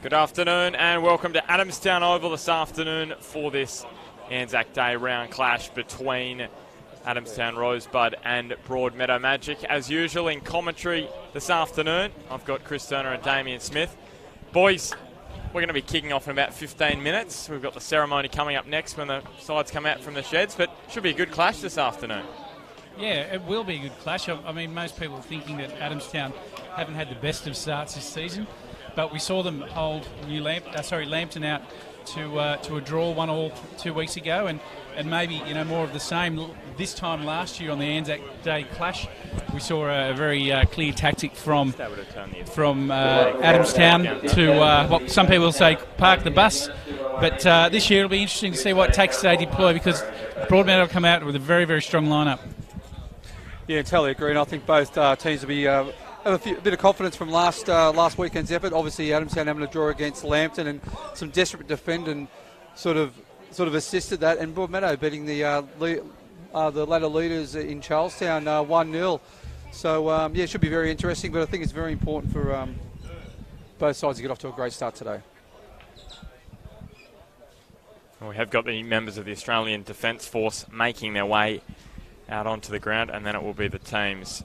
Good afternoon and welcome to Adamstown Oval this afternoon for this Anzac Day round clash between Adamstown Rosebud and Broadmeadow Magic. As usual in commentary this afternoon, I've got Chris Turner and Damien Smith. Boys, we're going to be kicking off in about 15 minutes. We've got the ceremony coming up next when the sides come out from the sheds, but should be a good clash this afternoon. Yeah, it will be a good clash. I mean, most people are thinking that Adamstown haven't had the best of starts this season, but we saw them hold Lambton out to a draw 1-1 2 weeks ago, and maybe more of the same this time last year on the Anzac Day clash. We saw a very clear tactic from Adamstown to what some people say park the bus. But this year it'll be interesting to see what tactics they deploy, because Broadmeadow will come out with a very, very strong lineup. Yeah, totally agree. And I think both teams will be have a bit of confidence from last weekend's effort. Obviously, Adamstown having a draw against Lambton and some desperate defend and sort of assisted that. And Broadmeadow beating the ladder leaders in Charlestown 1-0. So it should be very interesting. But I think it's very important for both sides to get off to a great start today. We have got the members of the Australian Defence Force making their way out onto the ground, and then it will be the teams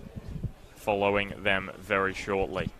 following them very shortly.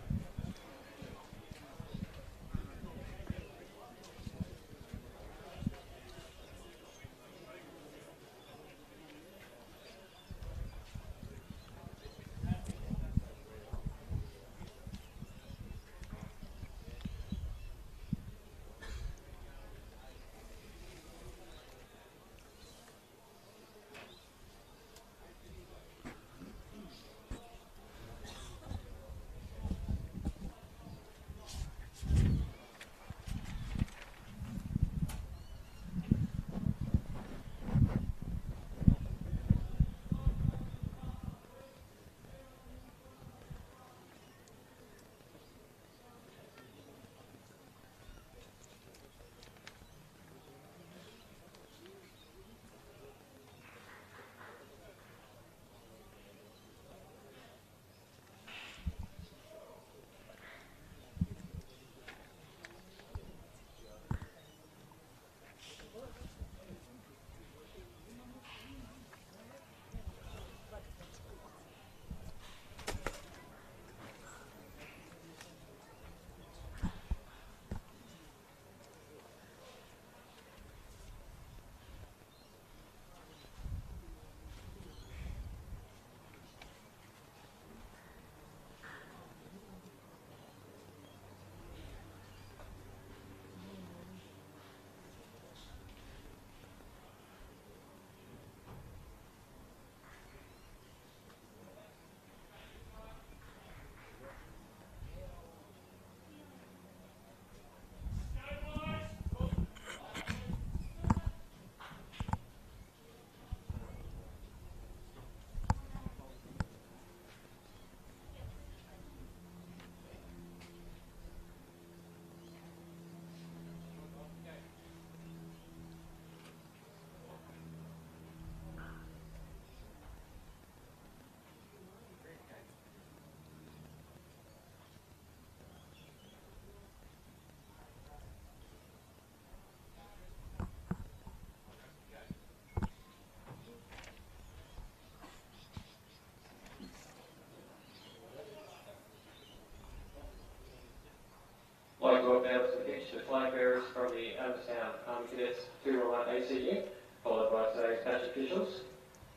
I'd like to welcome now to the pitch the flag bearers from the Adamstown Army Cadets 201 ACU, followed by today's match officials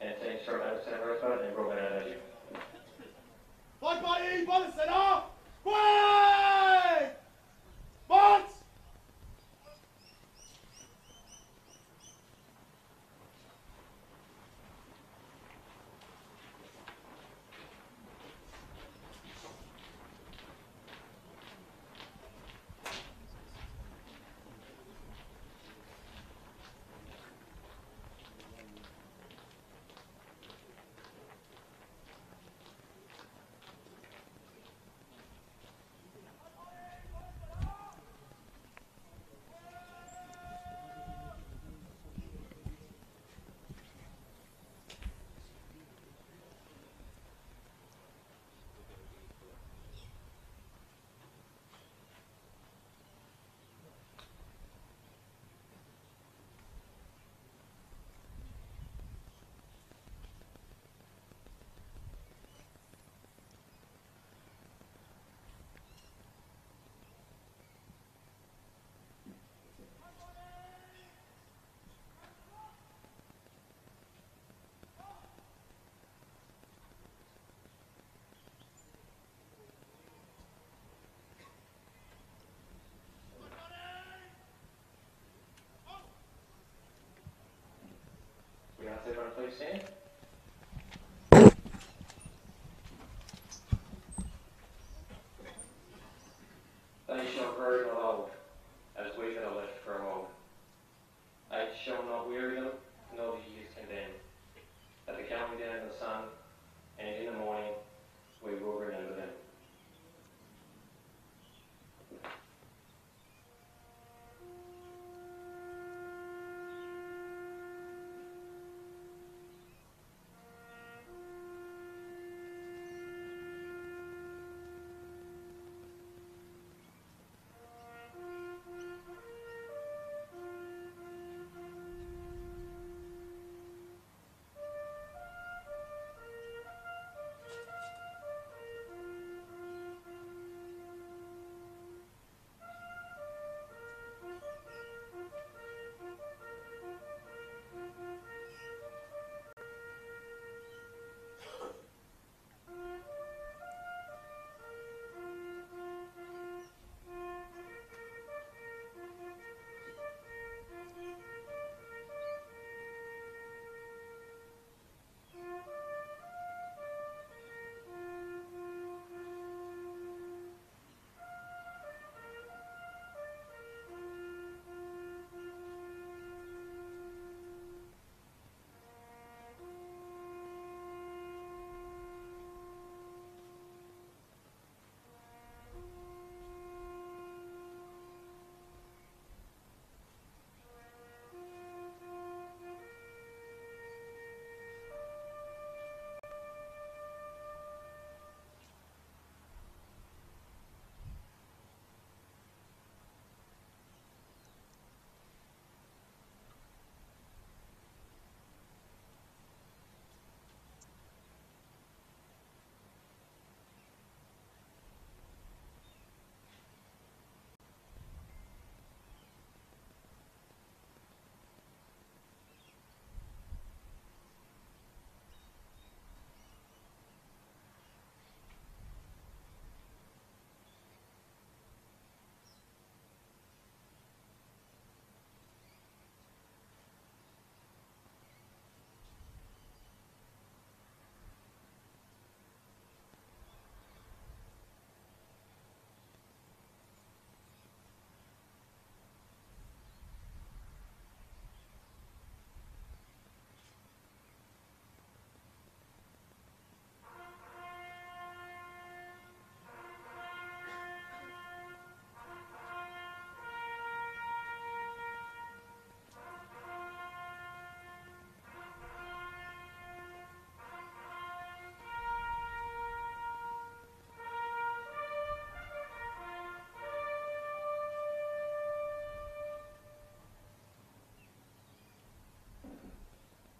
and teams from Adamstown Rosebud and Broadmeadow Magic. Flag by E, by the centre! Flag! March! please stand. They shall grow not old, as we that are left grow old. Age shall not weary them, nor the years condemn. At the coming down of the sun, and in the morning, we will remember them.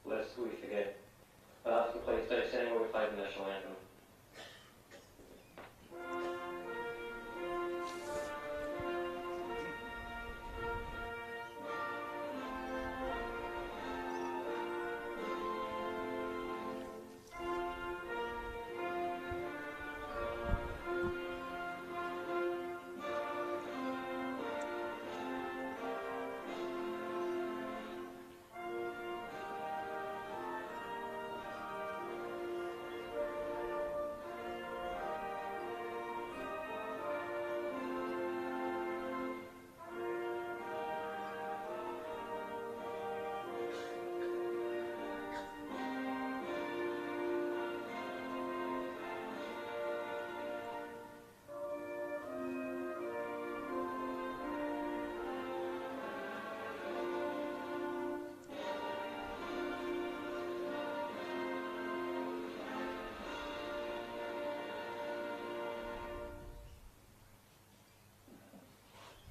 Lest we forget. So please stay standing while we play the national anthem.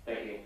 Thank you.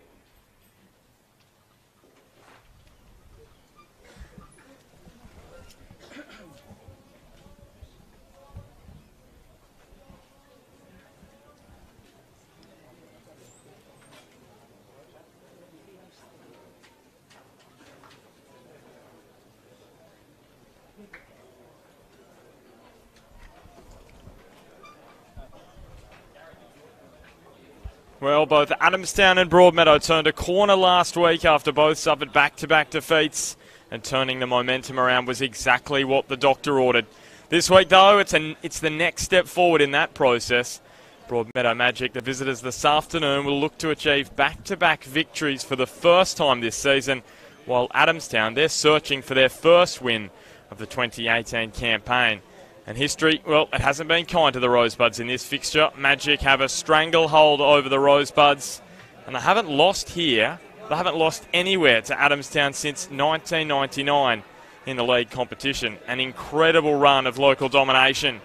Well, both Adamstown and Broadmeadow turned a corner last week after both suffered back-to-back defeats and turning the momentum around was exactly what the doctor ordered. This week, though, it's the next step forward in that process. Broadmeadow Magic, the visitors this afternoon, will look to achieve back-to-back victories for the first time this season, while Adamstown, they're searching for their first win of the 2018 campaign. And history, well, it hasn't been kind to the Rosebuds in this fixture. Magic have a stranglehold over the Rosebuds, and they haven't lost here. They haven't lost anywhere to Adamstown since 1999 in the league competition. An incredible run of local domination.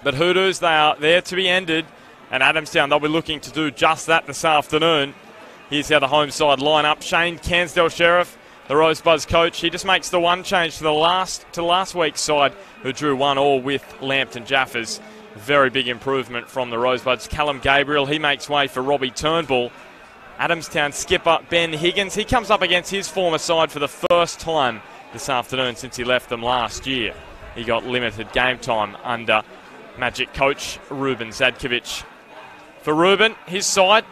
But Hoodoos, they are there to be ended, and Adamstown, they'll be looking to do just that this afternoon. Here's how the home side line up. Shane Cansdell Sheriff, the Rosebuds coach, he just makes the one change to last week's side, who drew 1-1 with Lambton Jaffers. Very big improvement from the Rosebuds. Callum Gabriel, he makes way for Robbie Turnbull. Adamstown skipper Ben Higgins, he comes up against his former side for the first time this afternoon since he left them last year. He got limited game time under Magic coach Ruben Zadkovic. For Ruben, his side,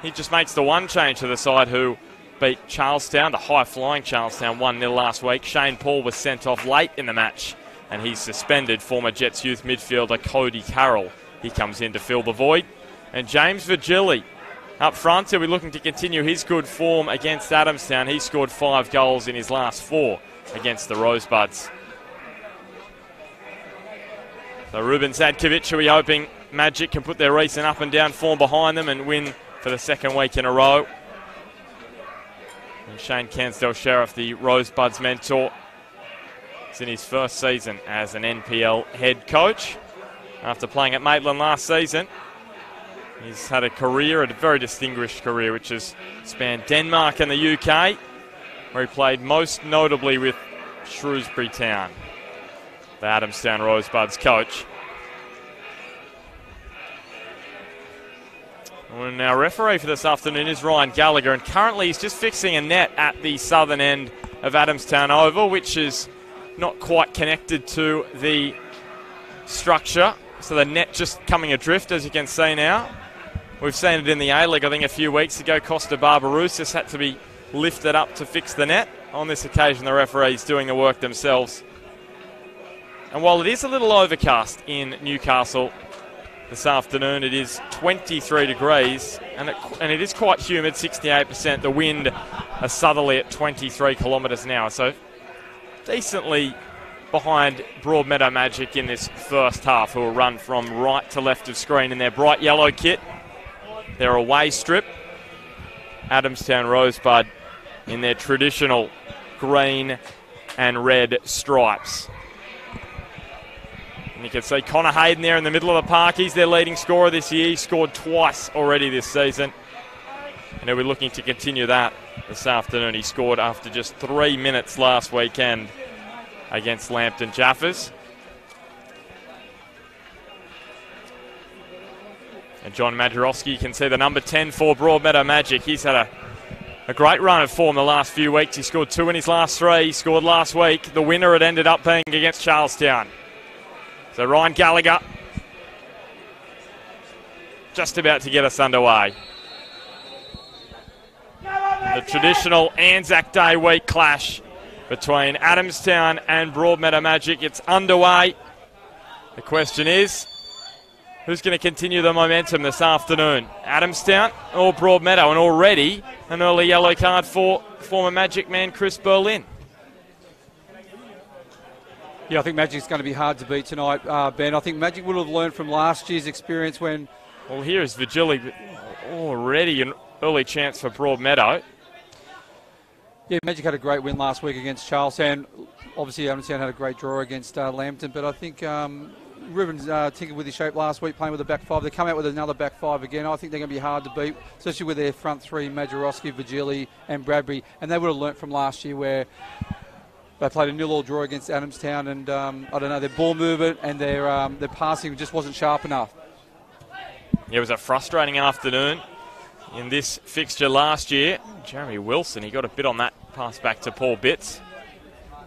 he just makes the one change to the side who beat Charlestown, the high-flying Charlestown, 1-0 last week. Shane Paul was sent off late in the match, and he's suspended former Jets youth midfielder Cody Carroll. He comes in to fill the void. And James Virgili, up front, he'll be looking to continue his good form against Adamstown. He scored 5 goals in his last 4 against the Rosebuds. So Ruben Zadkovic, who are hoping Magic can put their recent up and down form behind them and win for the second week in a row. And Shane Cansdell Sheriff, the Rosebuds mentor, is in his first season as an NPL head coach. After playing at Maitland last season, he's had a career, a very distinguished career, which has spanned Denmark and the UK, where he played most notably with Shrewsbury Town, the Adamstown Rosebuds coach. And our referee for this afternoon is Ryan Gallagher, and currently he's just fixing a net at the southern end of Adamstown Oval, which is not quite connected to the structure. So the net just coming adrift, as you can see now. We've seen it in the A-League, I think, a few weeks ago. Costa Barbarouses had to be lifted up to fix the net. On this occasion, the referee's doing the work themselves. And while it is a little overcast in Newcastle this afternoon, it is 23 degrees, and it is quite humid, 68%. The wind a southerly at 23 kilometres an hour. So decently behind Broadmeadow Magic in this first half, who will run from right to left of screen in their bright yellow kit. Their away strip. Adamstown Rosebud in their traditional green and red stripes. And you can see Connor Hayden there in the middle of the park. He's their leading scorer this year. He scored twice already this season, and he'll be looking to continue that this afternoon. He scored after just 3 minutes last weekend against Lambton Jaffers. And John Majorowski, you can see the number 10 for Broadmeadow Magic. He's had a great run of form the last few weeks. He scored 2 in his last 3. He scored last week. The winner, it ended up being against Charlestown. So Ryan Gallagher just about to get us underway. The traditional Anzac Day week clash between Adamstown and Broadmeadow Magic. It's underway. The question is, who's going to continue the momentum this afternoon? Adamstown or Broadmeadow? And already an early yellow card for former Magic man Chris Berlin. Yeah, I think Magic's going to be hard to beat tonight, Ben. I think Magic would have learned from last year's experience when... Well, here is Vigili, already an early chance for Broadmeadow. Yeah, Magic had a great win last week against Charlestown. Obviously, Adamstown had a great draw against Lambton, but I think Ruben's tinkered with his shape last week, playing with a back 5. They come out with another back 5 again. I think they're going to be hard to beat, especially with their front 3, Majorowski, Vigili and Bradbury. And they would have learnt from last year where they played a 0-0 draw against Adamstown, and I don't know, their ball movement and their passing just wasn't sharp enough. Yeah, it was a frustrating afternoon in this fixture last year. Jeremy Wilson, he got a bit on that pass back to Paul Bitts.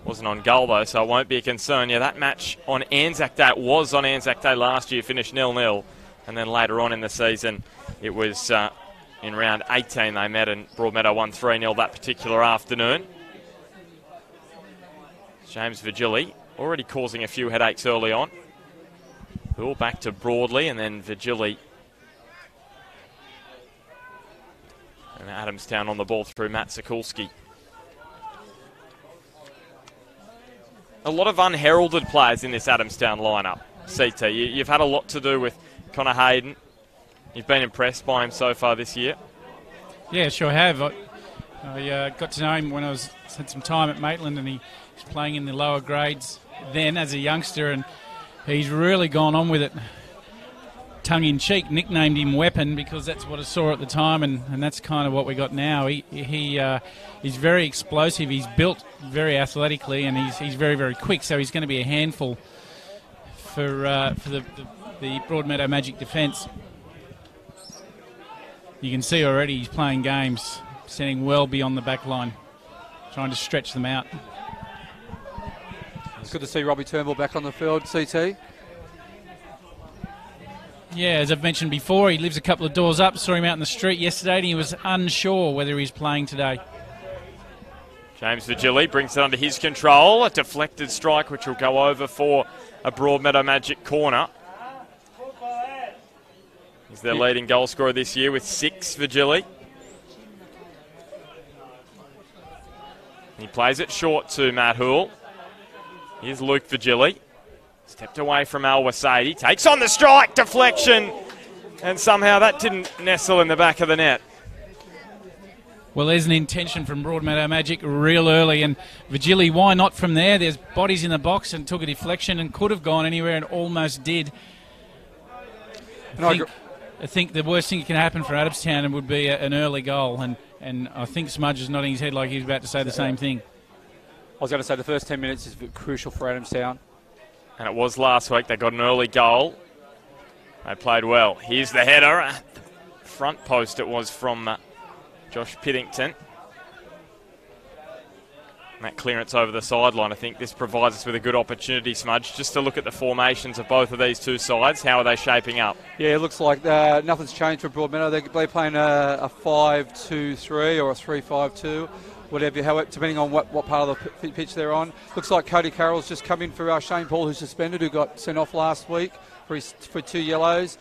Wasn't on goal though, so it won't be a concern. Yeah, that match on Anzac Day, it was on Anzac Day last year, finished 0-0. And then later on in the season, it was in round 18 they met, and Broadmeadow won 3-0 that particular afternoon. James Vigili, already causing a few headaches early on. Ball back to Broadley, and then Vigili. And Adamstown on the ball through Matt Sikulski. A lot of unheralded players in this Adamstown lineup, CT. You've had a lot to do with Connor Hayden. You've been impressed by him so far this year. Yeah, sure have. I got to know him when I had some time at Maitland, and he was playing in the lower grades then as a youngster, and he's really gone on with it. Tongue-in-cheek, nicknamed him Weapon because that's what I saw at the time, and that's kind of what we got now. He's very explosive. He's built very athletically, and he's very, very quick. So he's going to be a handful for the Broadmeadow Magic defence. You can see already he's playing games, standing well beyond the back line, trying to stretch them out. It's good to see Robbie Turnbull back on the field, CT. Yeah, as I've mentioned before, he lives a couple of doors up. Saw him out in the street yesterday, and he was unsure whether he's playing today. James Vigili brings it under his control. A deflected strike, which will go over for a Broadmeadow Magic corner. He's their leading goal scorer this year with 6, Vigili. He plays it short to Matt Houle. Here's Luke Vigili. Stepped away from Al Wasaidi. Takes on the strike. Deflection. And somehow that didn't nestle in the back of the net. Well, there's an intention from Broadmeadow Magic real early. And Vigili, why not from there? There's bodies in the box and took a deflection and could have gone anywhere and almost did. I think the worst thing that can happen for Adamstown would be an early goal. And I think Smudge is nodding his head like he was about to say the same thing. I was going to say the first 10 minutes is crucial for Adamstown. And it was last week. They got an early goal. They played well. Here's the header. At the front post it was from Josh Piddington. And that clearance over the sideline. I think this provides us with a good opportunity, Smudge, just to look at the formations of both of these two sides. How are they shaping up? Yeah, it looks like nothing's changed for Broadmeadow. They're playing a 5-2-3 or a 3-5-2. Whatever, depending on what part of the pitch they're on. Looks like Cody Carroll's just come in for Shane Paul, who's suspended, who got sent off last week for 2 yellows.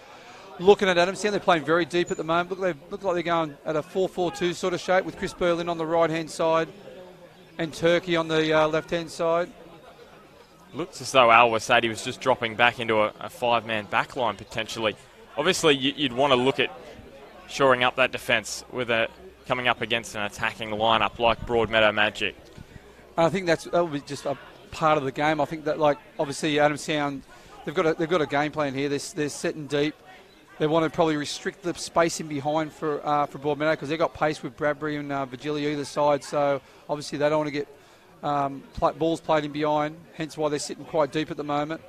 Looking at Adamstown, they're playing very deep at the moment. Look like they're going at a 4-4-2 sort of shape with Chris Berlin on the right-hand side and Turkey on the left-hand side. Looks as though Al Wasaidi was just dropping back into a five-man backline potentially. Obviously, you'd want to look at shoring up that defence with coming up against an attacking lineup like Broadmeadow Magic. I think that will be just a part of the game. I think that, obviously Adamstown, they've got a game plan here. They're setting deep. They want to probably restrict the spacing behind for Broadmeadow because they've got pace with Bradbury and Vigili either side. So obviously they don't want to get balls played in behind. Hence why they're sitting quite deep at the moment.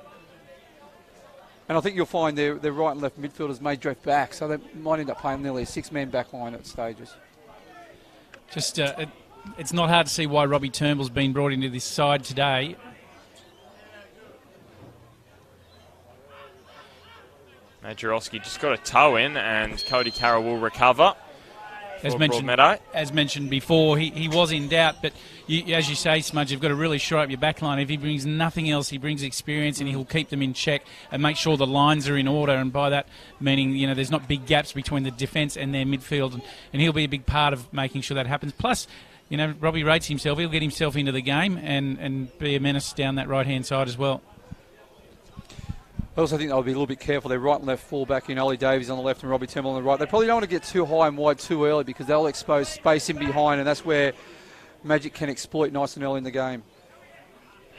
And I think you'll find their right and left midfielders may drift back, so they might end up playing nearly a 6-man back line at stages. Just, it's not hard to see why Robbie Turnbull's been brought into this side today. Majorowski just got a toe in, and Cody Carroll will recover. As mentioned before, he was in doubt, but as you say, Smudge, you've got to really shore up your back line. If he brings nothing else, he brings experience, and he'll keep them in check and make sure the lines are in order. And by that, meaning there's not big gaps between the defence and their midfield, and he'll be a big part of making sure that happens. Plus, Robbie rates himself; he'll get himself into the game and be a menace down that right-hand side as well. I also think they'll be a little bit careful. Their right and left fullback in Ollie Davies on the left and Robbie Turnbull on the right. They probably don't want to get too high and wide too early because they'll expose space in behind, and that's where Magic can exploit nice and early in the game.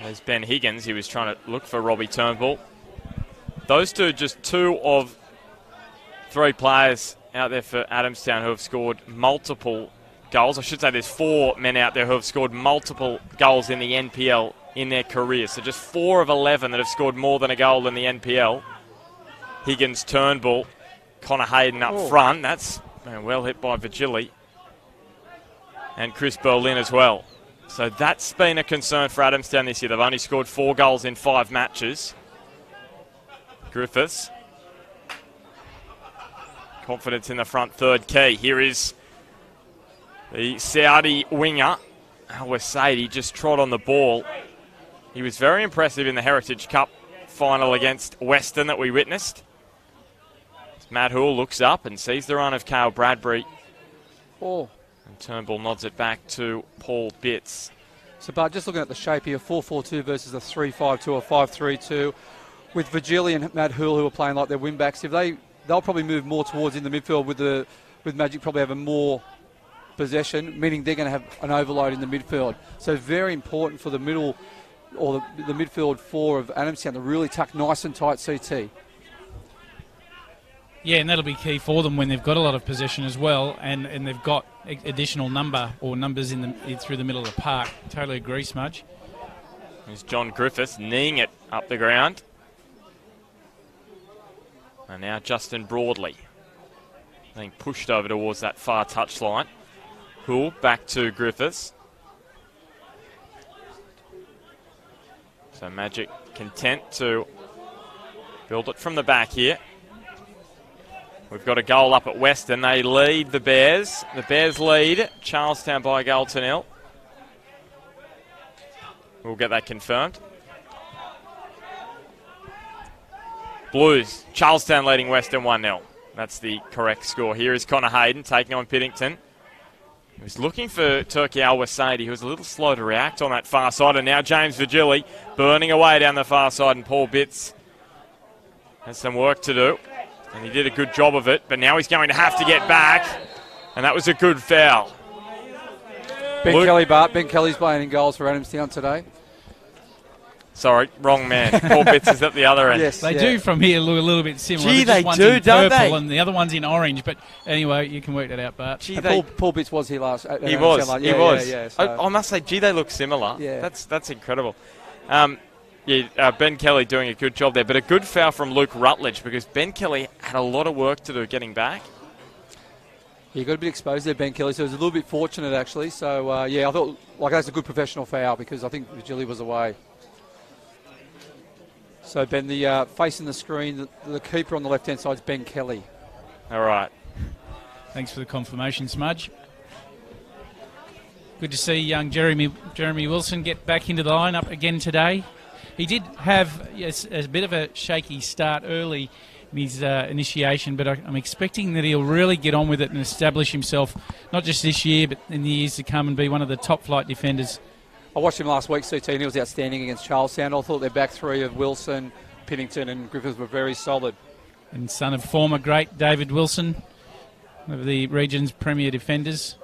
There's Ben Higgins. He was trying to look for Robbie Turnbull. Those two, just 2 of 3 players out there for Adamstown who have scored multiple goals. I should say there's 4 men out there who have scored multiple goals in the NPL in their career. So just 4 of 11 that have scored more than a goal in the NPL. Higgins, Turnbull, Connor Hayden up front. That's well hit by Vigili. And Chris Berlin as well. So that's been a concern for Adamstown this year. They've only scored 4 goals in 5 matches. Griffiths. Confidence in the front third key. Here is the Saudi winger. Al Wasaidi just trod on the ball. He was very impressive in the Heritage Cup final against Western that we witnessed. As Matt Houle looks up and sees the run of Cale Bradbury. Oh. And Turnbull nods it back to Paul Bitts. So, Bart, just looking at the shape here, 4-4-2 versus a 3-5-2 or 5-3-2. With Virgili and Matt Houle, who are playing like their wing-backs, they'll probably move more towards in the midfield with Magic probably having more possession, meaning they're going to have an overload in the midfield. So very important for the middle or the midfield four of Adamstown to really tuck nice and tight CT. Yeah, and that'll be key for them when they've got a lot of possession as well, and they've got additional numbers through the middle of the park. Totally agree, Smudge. There's John Griffiths kneeing it up the ground. And now Justin Broadley being pushed over towards that far touchline. Houle back to Griffiths. So Magic content to build it from the back here. We've got a goal up at Western. They lead the Bears. The Bears lead Charlestown by a goal to nil. We'll get that confirmed. Blues, Charlestown leading Western 1-0. That's the correct score. Here is Connor Hayden taking on Piddington. He was looking for Turkey Al-Wasaidi, who was a little slow to react on that far side. And now James Virgili burning away down the far side. And Paul Bitts has some work to do. And he did a good job of it. But now he's going to have to get back. And that was a good foul. Ben Kelly's playing in goals for Adamstown today. Sorry, wrong man. Paul Bitts is at the other end. Yes, they do from here look a little bit similar. Gee, they one's do, in don't purple they? and the other one's in orange. But anyway, you can work that out, Bart. Gee, Paul Bitts was here last. He was. So. I must say, gee, they look similar. Yeah. That's incredible. Ben Kelly doing a good job there, but a good foul from Luke Rutledge because Ben Kelly had a lot of work to do getting back. He got a bit exposed there, Ben Kelly, so he was a little bit fortunate actually. So I thought that's a good professional foul because I think Virgili was away. So Ben, facing the screen, the keeper on the left-hand side is Ben Kelly. All right. Thanks for the confirmation, Smudge. Good to see young Jeremy Wilson get back into the lineup again today. He did have a bit of a shaky start early in his initiation, but I'm expecting that he'll really get on with it and establish himself, not just this year, but in the years to come, and be one of the top-flight defenders. I watched him last week, CT, and he was outstanding against Charlestown. I thought their back three of Wilson, Piddington and Griffiths were very solid. And son of former great David Wilson, one of the region's premier defenders.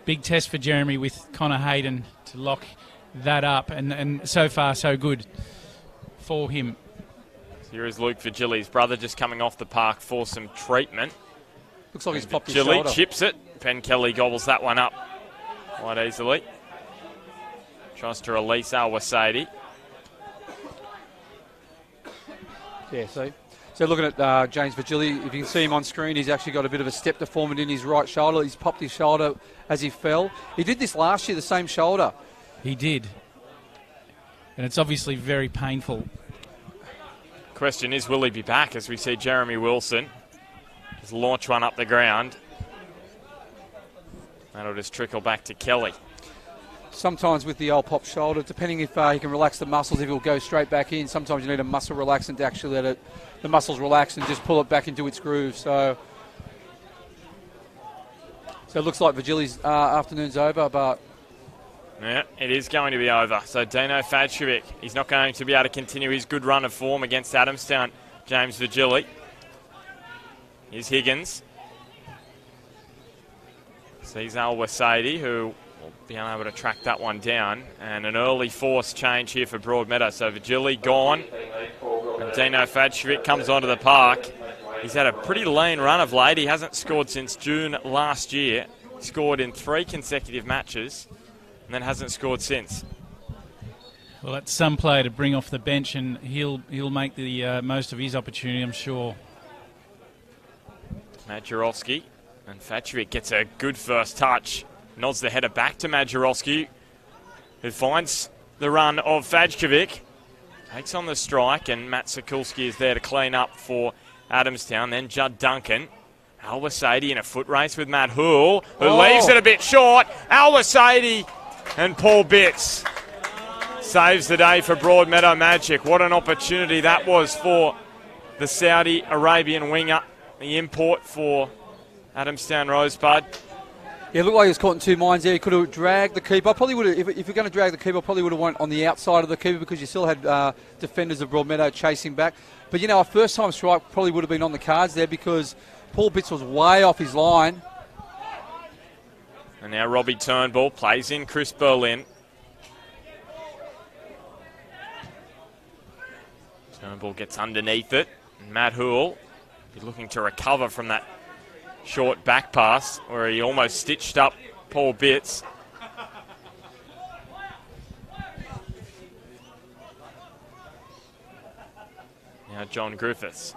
Big test for Jeremy with Connor Hayden to lock that up, and so far so good for him. Here is Luke Virgili's brother just coming off the park for some treatment. Looks like he's popped his shoulder. Virgili chips it. Ben Kelly gobbles that one up quite easily. Tries to release Al-Wasaidi. Yeah, so looking at James Virgili, if you can see him on screen, he's actually got a bit of a step deformity in his right shoulder. He's popped his shoulder as he fell. He did this last year, the same shoulder. He did. And it's obviously very painful. Question is, will he be back as we see Jeremy Wilson just launch one up the ground? That'll just trickle back to Kelly. Sometimes with the old pop shoulder, depending if he can relax the muscles, if he'll go straight back in. Sometimes you need a muscle relaxant to actually let the muscles relax and just pull it back into its groove. So it looks like Virgili's afternoon's over, but... Yeah, it is going to be over. So Dino Fadcevic, he's not going to be able to continue his good run of form against Adamstown. James Virgili. Here's Higgins. Sees Al-Wasaidi, who will be unable to track that one down. And an early force change here for Broadmeadow. So Virgili gone. And Dino Fadcevic comes onto the park. He's had a pretty lean run of late. He hasn't scored since June last year. He scored in 3 consecutive matches. And then hasn't scored since. Well, that's some player to bring off the bench, and he'll make the most of his opportunity, I'm sure. Majerowski, and Fadcevic gets a good first touch. Nods the header back to Majerowski, who finds the run of Fadcevic. Takes on the strike, and Matt Sokulski is there to clean up for Adamstown. Then Judd Duncan Al-Wasaidi in a foot race with Matt Hoole, who leaves it a bit short. Al-Wasaidi and Paul Bitts saves the day for Broadmeadow Magic. What an opportunity that was for the Saudi Arabian winger, the import for Adamstown Rosebud. Yeah, it looked like he was caught in two minds there. He could have dragged the keeper. I probably would have, if you're going to drag the keeper, I probably would have went on the outside of the keeper because you still had defenders of Broadmeadow chasing back. But, you know, a first-time strike probably would have been on the cards there because Paul Bitts was way off his line. And now Robbie Turnbull plays in Chris Berlin. Turnbull gets underneath it. And Matt Hoole is looking to recover from that short back pass where he almost stitched up Paul Bitts. Now John Griffiths.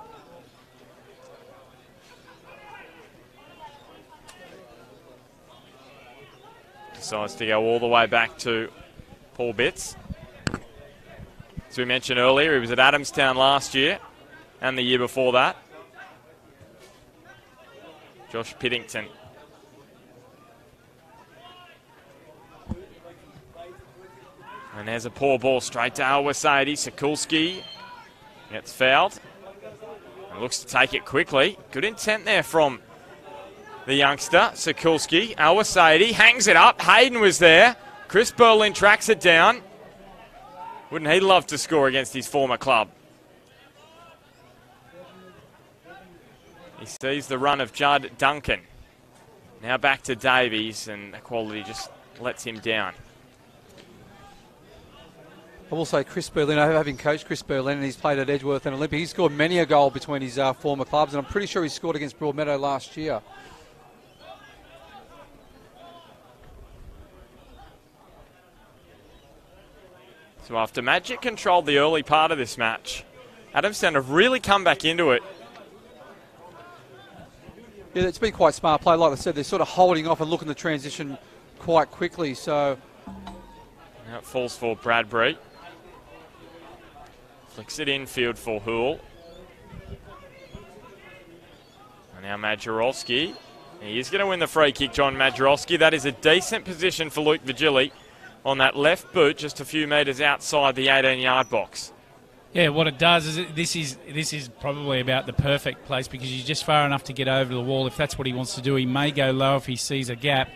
Decides to go all the way back to Paul Bitts. As we mentioned earlier, he was at Adamstown last year and the year before that. Josh Piddington. And there's a poor ball straight to Al-Wasaidi. Sikulski gets fouled and looks to take it quickly. Good intent there from the youngster, Sikulski. Al-Wasaidi hangs it up. Hayden was there. Chris Berlin tracks it down. Wouldn't he love to score against his former club? He sees the run of Judd Duncan. Now back to Davies, and the quality just lets him down. I will say Chris Berlin, having coached Chris Berlin, and he's played at Edgeworth and Olympia, he scored many a goal between his former clubs, and I'm pretty sure he scored against Broadmeadow last year. So after Magic controlled the early part of this match, Adamstown have really come back into it. Yeah, it's been quite smart play. Like I said, they're sort of holding off and looking to transition quite quickly. So now it falls for Bradbury. Flicks it infield for Hoole. And now Majorowski. He is going to win the free kick, John Majorowski. That is a decent position for Luke Vigili on that left boot, just a few metres outside the 18-yard box. Yeah, what it does is this is probably about the perfect place because you're just far enough to get over the wall. If that's what he wants to do, he may go low if he sees a gap,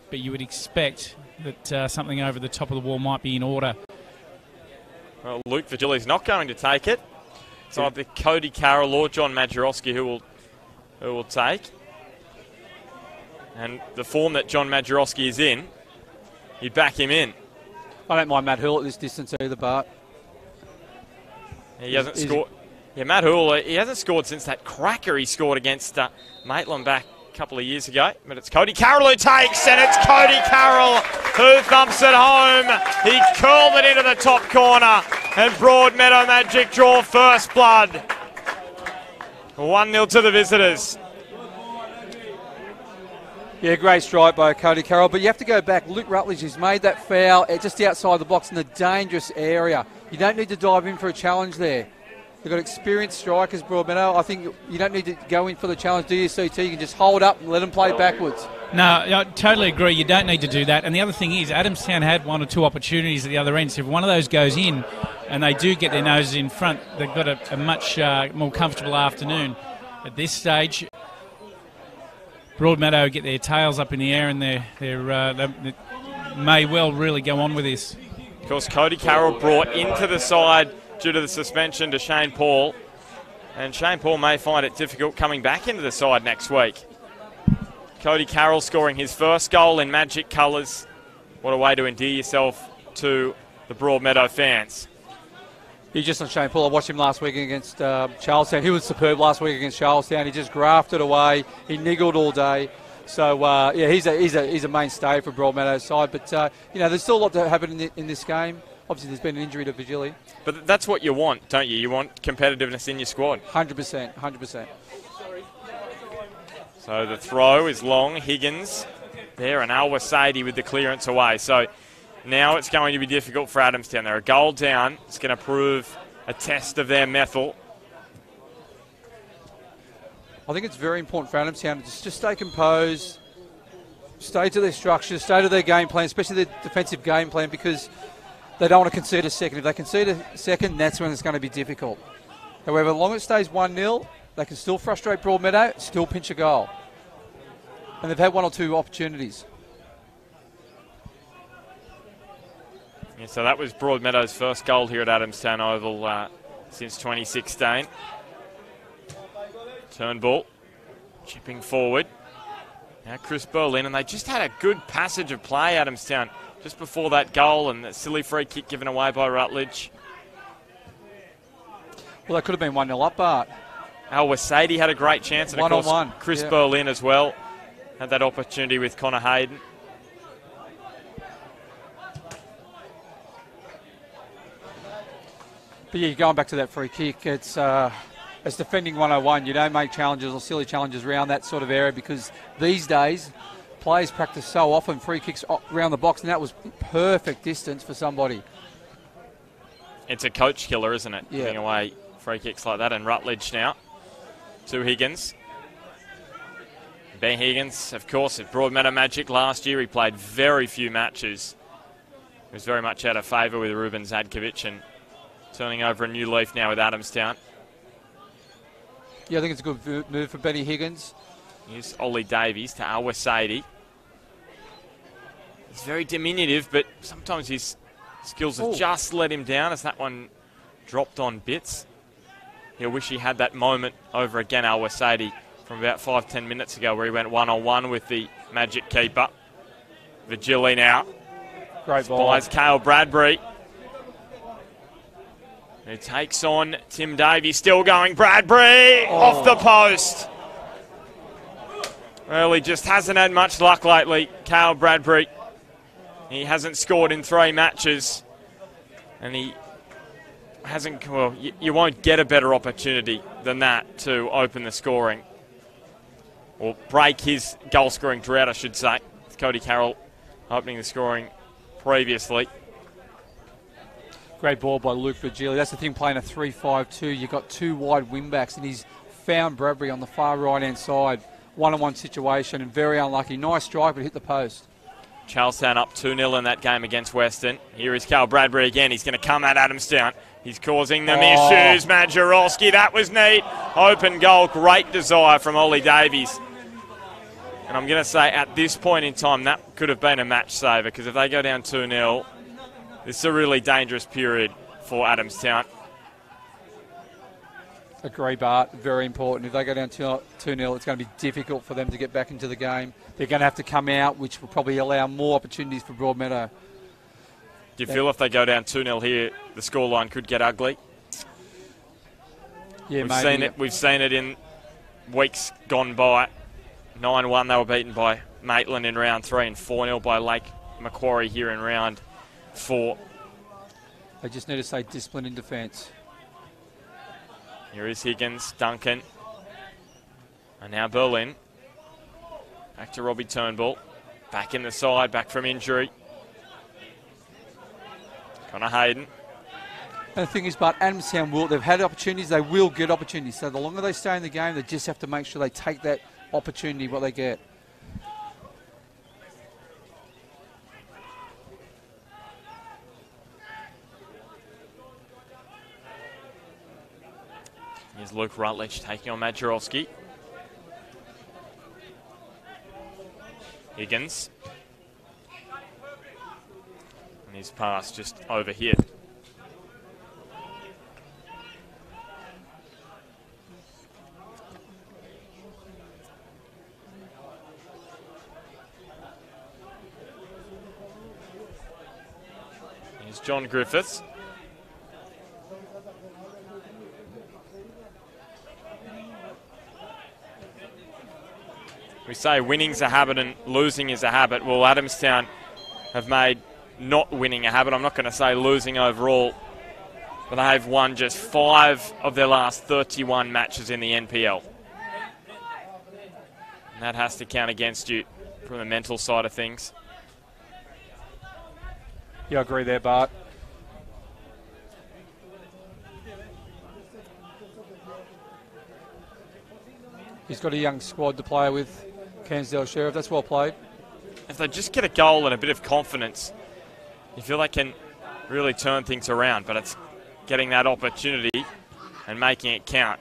but you would expect that something over the top of the wall might be in order. Well, Luke Vigili's not going to take it. It's either Cody Carroll or John Majorowski who will take. And the form that John Majorowski is in, you'd back him in. I don't mind Matt Hoole at this distance either, Bart. He hasn't scored. Yeah, Matt Hoole, he hasn't scored since that cracker he scored against Maitland back a couple of years ago. But it's Cody Carroll who takes, and it's Cody Carroll who thumps it home. He curled it into the top corner, and Broadmeadow Magic draw first blood. 1-0 to the visitors. Yeah, great strike by Cody Carroll, but you have to go back. Luke Rutledge has made that foul just outside the box in a dangerous area. You don't need to dive in for a challenge there. They've got experienced strikers, Broadmeadow. I think you don't need to go in for the challenge, do you, CT? You can just hold up and let them play backwards. No, I totally agree. You don't need to do that. And the other thing is, Adamstown had one or two opportunities at the other end. So if one of those goes in and they do get their noses in front, they've got a much more comfortable afternoon. At this stage, Broadmeadow get their tails up in the air and they may well really go on with this. Of course, Cody Carroll brought into the side due to the suspension to Shane Paul. And Shane Paul may find it difficult coming back into the side next week. Cody Carroll scoring his first goal in Magic colours. What a way to endear yourself to the Broadmeadow fans. He's just on Shane Paul. I watched him last week against Charlestown. He was superb last week against Charlestown. He just grafted away. He niggled all day. So, yeah, he's a mainstay for Broadmeadow's side. But, there's still a lot to happen in this game. Obviously, there's been an injury to Vigili. But that's what you want, don't you? You want competitiveness in your squad. 100%. So the throw is long. Higgins there, and Al-Wasaidi with the clearance away. So now it's going to be difficult for Adamstown. They're a goal down. It's going to prove a test of their mettle. I think it's very important for Adamstown to just stay composed, stay to their structure, stay to their game plan, especially their defensive game plan, because they don't want to concede a second. If they concede a second, that's when it's going to be difficult. However, as long as it stays 1-0, they can still frustrate Broadmeadow, still pinch a goal. And they've had 1 or 2 opportunities. Yeah, so that was Broadmeadow's first goal here at Adamstown Oval since 2016. Turnbull chipping forward. Now Chris Berlin, and they just had a good passage of play, Adamstown, just before that goal, and that silly free kick given away by Rutledge. Well, that could have been 1-0 up, Bart. Al Wasadi had a great chance, and of course 1-on-1. Chris Berlin as well had that opportunity with Connor Hayden. But yeah, going back to that free kick, it's defending 101. You don't make challenges or silly challenges around that sort of area, because these days players practice so often free kicks around the box, and that was perfect distance for somebody. It's a coach killer, isn't it? Yeah. Giving away free kicks like that. And Rutledge now to Higgins. Ben Higgins, of course, at Broadmeadow Magic last year, he played very few matches. He was very much out of favour with Ruben Zadkovic, and turning over a new leaf now with Adamstown. Yeah, I think it's a good move for Benny Higgins. Here's Ollie Davies to Al Wasadi. He's very diminutive, but sometimes his skills have just let him down as that one dropped on bits. He'll wish he had that moment over again, Al Wasadi, from about 5-10 minutes ago, where he went 1-on-1 with the Magic keeper. Vigili now. Great ball. Spies Cale Bradbury, who takes on Tim Davies. Still going, Bradbury off the post. Well, he just hasn't had much luck lately, Cale Bradbury. He hasn't scored in 3 matches, and he hasn't, well, you won't get a better opportunity than that to open the scoring, or break his goal-scoring drought, I should say. With Cody Carroll opening the scoring previously. Great ball by Luke Vigili. That's the thing, playing a 3-5-2. You've got 2 wide wing-backs, and he's found Bradbury on the far right-hand side. 1-on-1 situation, and very unlucky. Nice strike, but hit the post. Charlestown up 2-0 in that game against Western. Here is Cale Bradbury again. He's going to come at Adamstown. He's causing them issues. Majorowski, that was neat. Open goal, great desire from Ollie Davies. And I'm going to say at this point in time, that could have been a match saver, because if they go down 2-0, this is a really dangerous period for Adamstown. Agree, Bart. Very important. If they go down 2-0, it's going to be difficult for them to get back into the game. They're going to have to come out, which will probably allow more opportunities for Broadmeadow. Do you feel if they go down 2-0 here, the scoreline could get ugly? Yeah, We've seen it in weeks gone by. 9-1, they were beaten by Maitland in round 3, and 4-0 by Lake Macquarie here in round 4. They just need to stay disciplined in defence. Here is Higgins, Duncan, and now Berlin. Back to Robbie Turnbull. Back in the side, back from injury. Connor Hayden. And the thing is, but Adamstown they've had opportunities, they will get opportunities. So the longer they stay in the game, they just have to make sure they take that opportunity, what they get. Here's Luke Rutledge taking on Majorowski. Higgins. And his pass just over here. Here's John Griffiths. We say winning's a habit and losing is a habit. Well, Adamstown have made not winning a habit. I'm not going to say losing overall, but they've won just 5 of their last 31 matches in the NPL. And that has to count against you from the mental side of things. Yeah, I agree there, Bart. He's got a young squad to play with. Cairnsdale Sheriff, that's well played. If they just get a goal and a bit of confidence, you feel they can really turn things around, but it's getting that opportunity and making it count.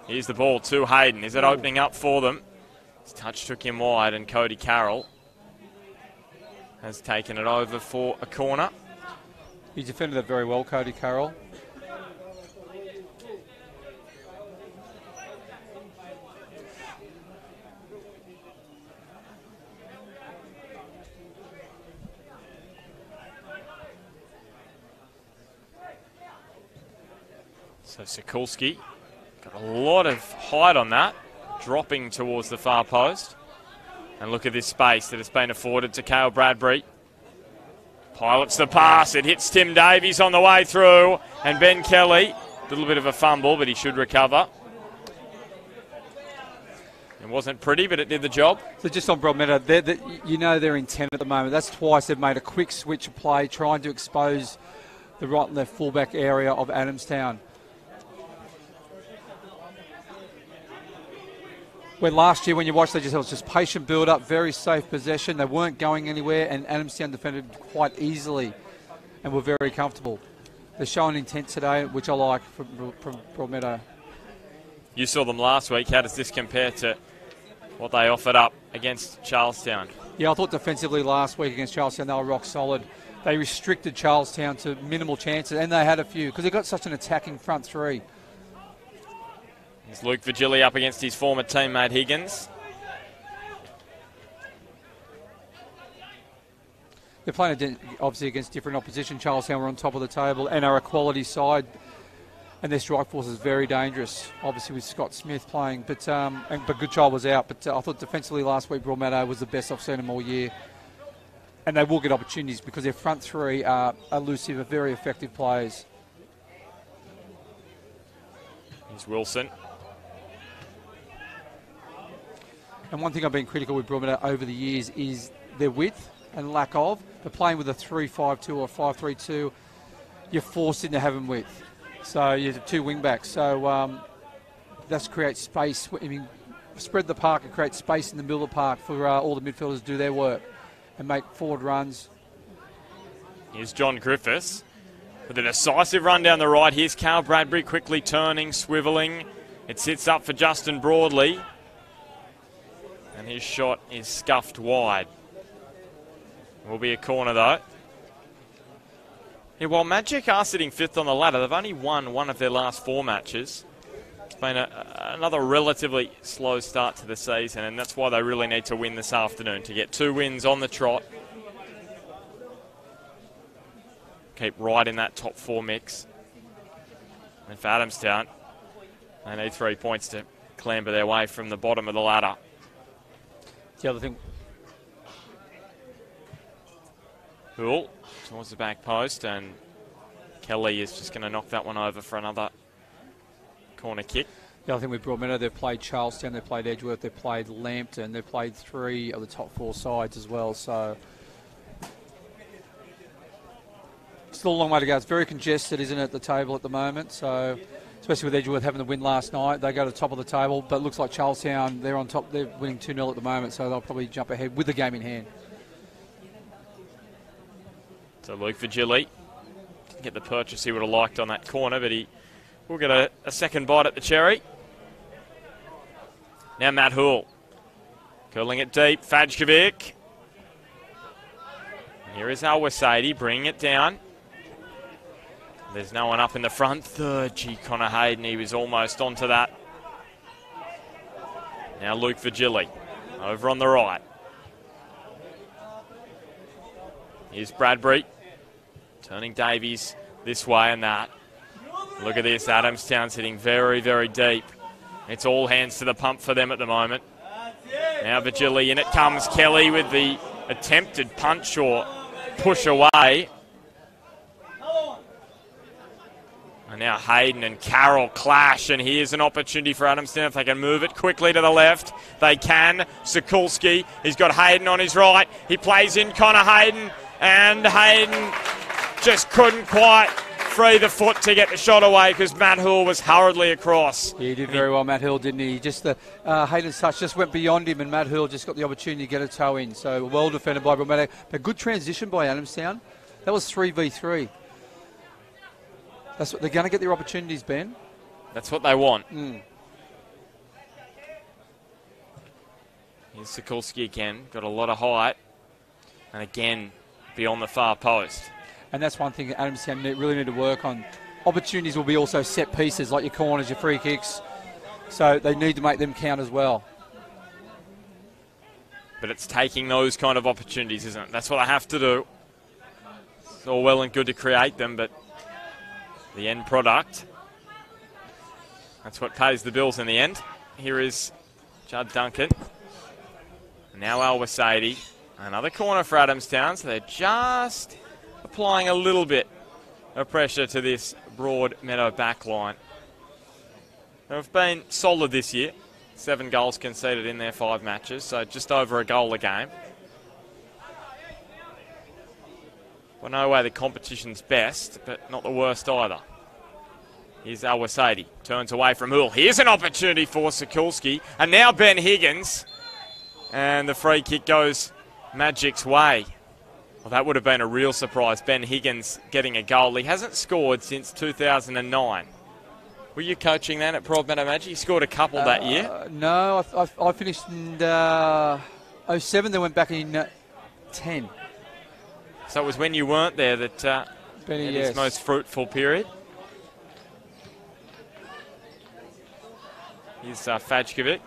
Here's the ball to Hayden. Is it opening up for them? His touch took him wide, and Cody Carroll has taken it over for a corner. He defended that very well, Cody Carroll. So Sikulski got a lot of height on that, dropping towards the far post. And look at this space that has been afforded to Cale Bradbury. Pilots the pass, it hits Tim Davies on the way through, and Ben Kelly, a little bit of a fumble, but he should recover. It wasn't pretty, but it did the job. So just on Broadmeadow, you know their intent at the moment. That's twice they've made a quick switch of play, trying to expose the right and left fullback area of Adamstown. Where last year, when you watched, it was just patient build-up, very safe possession. They weren't going anywhere, and Adamstown defended quite easily and were very comfortable. They're showing intent today, which I like from Broadmeadow. You saw them last week. How does this compare to what they offered up against Charlestown? Yeah, I thought defensively last week against Charlestown, they were rock solid. They restricted Charlestown to minimal chances, and they had a few, because they've got such an attacking front three. Here's Luke Vigili up against his former teammate Higgins. They're playing obviously against different opposition. Charlestown were on top of the table and are a quality side, and their strike force is very dangerous. Obviously with Scott Smith playing, but Goodchild was out. But I thought defensively last week Broadmeadow was the best I've seen them all year, and they will get opportunities because their front three are elusive, are very effective players. Here's Wilson. And one thing I've been critical with Broadmeadow over the years is their width and lack of. But playing with a 3-5-2 or 5-3-2, you're forced into having width. So you have two wing backs. So that's creates space. I mean, spread the park and create space in the middle of the park for all the midfielders to do their work and make forward runs. Here's John Griffiths with a decisive run down the right. Here's Cale Bradbury quickly turning, swivelling. It sits up for Justin Broadley. And his shot is scuffed wide. Will be a corner though. Yeah, while Magic are sitting fifth on the ladder, they've only won one of their last 4 matches. It's been another relatively slow start to the season, and that's why they really need to win this afternoon to get 2 wins on the trot. Keep right in that top 4 mix. And for Adamstown, they need 3 points to clamber their way from the bottom of the ladder. The other thing, Hool towards the back post, and Kelly is just going to knock that one over for another corner kick. the other thing with Broadmeadow, they've played Charlestown, they've played Edgeworth, they've played Lambton, they've played 3 of the top 4 sides as well. So still a long way to go. It's very congested, isn't it, at the table at the moment? So especially with Edgeworth having the win last night, they go to the top of the table. But it looks like Charlestown, they're on top. They're winning 2-0 at the moment, so they'll probably jump ahead with the game in hand. So Luke Vigili didn't get the purchase he would have liked on that corner, but he will get a second bite at the cherry. Now Matt Hool curling it deep. Fajkovic. Here is Al Wasadi bringing it down. There's no one up in the front third. Gee, Connor Hayden, he was almost onto that. Now Luke Vigili over on the right. Here's Bradbury turning Davies this way and that. Look at this, Adamstown sitting very, very deep. It's all hands to the pump for them at the moment. Now Vigili, in it comes Kelly with the attempted punch or push away. And now Hayden and Carroll clash, and here's an opportunity for Adamstown. If they can move it quickly to the left, they can. Sikulski, he's got Hayden on his right. He plays in Connor Hayden, and Hayden just couldn't quite free the foot to get the shot away because Matt Hoole was hurriedly across. Yeah, he did very well, Matt Hill, didn't he? Just the Hayden's touch just went beyond him, and Matt Hill just got the opportunity to get a toe in. So well defended by Broadmeadow. A good transition by Adamstown. That was 3v3. That's what they're going to get their opportunities, Ben. That's what they want. Mm. Here's Sikulski again. Got a lot of height. And again, beyond the far post. And that's one thing that Adamstown really need to work on. Opportunities will be also set pieces, like your corners, your free kicks. So they need to make them count as well. But it's taking those kind of opportunities, isn't it? That's what I have to do. It's all well and good to create them, but the end product, that's what pays the bills in the end. Here is Judd Duncan. Now Al-Wasaidi. Another corner for Adamstown, so they're just applying a little bit of pressure to this Broadmeadow back line. They've been solid this year. 7 goals conceded in their 5 matches, so just over a goal a game. Well, no way the competition's best, but not the worst either. Here's Al-Wasaidi. Turns away from Hoole. Here's an opportunity for Sikulski. And now Ben Higgins. And the free kick goes Magic's way. Well, that would have been a real surprise. Ben Higgins getting a goal. He hasn't scored since 2009. Were you coaching then at Broadmeadow Magic? You scored a couple that year. No, I finished in 07, then went back in 10. So it was when you weren't there that Benny, his most fruitful period. Here's Fajkovic.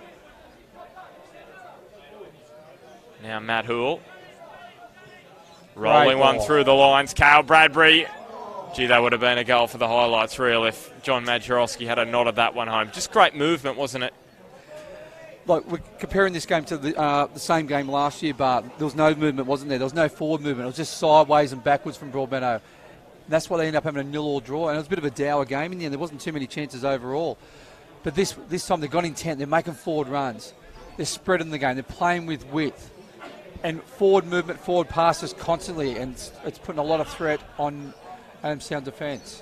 Now Matt Hoole. Rolling one through the lines. Cale Bradbury. Gee, that would have been a goal for the highlights reel if John Majorowski had nodded that one home. Just great movement, wasn't it? Like, we're comparing this game to the same game last year, but there was no movement, wasn't there? There was no forward movement. It was just sideways and backwards from Broadmeadow. And that's why they ended up having a 0-all draw. And it was a bit of a dour game in the end. There wasn't too many chances overall. But this time they've got intent. They're making forward runs. They're spreading the game. They're playing with width. And forward movement, forward passes constantly. And it's putting a lot of threat on Adamstown defence.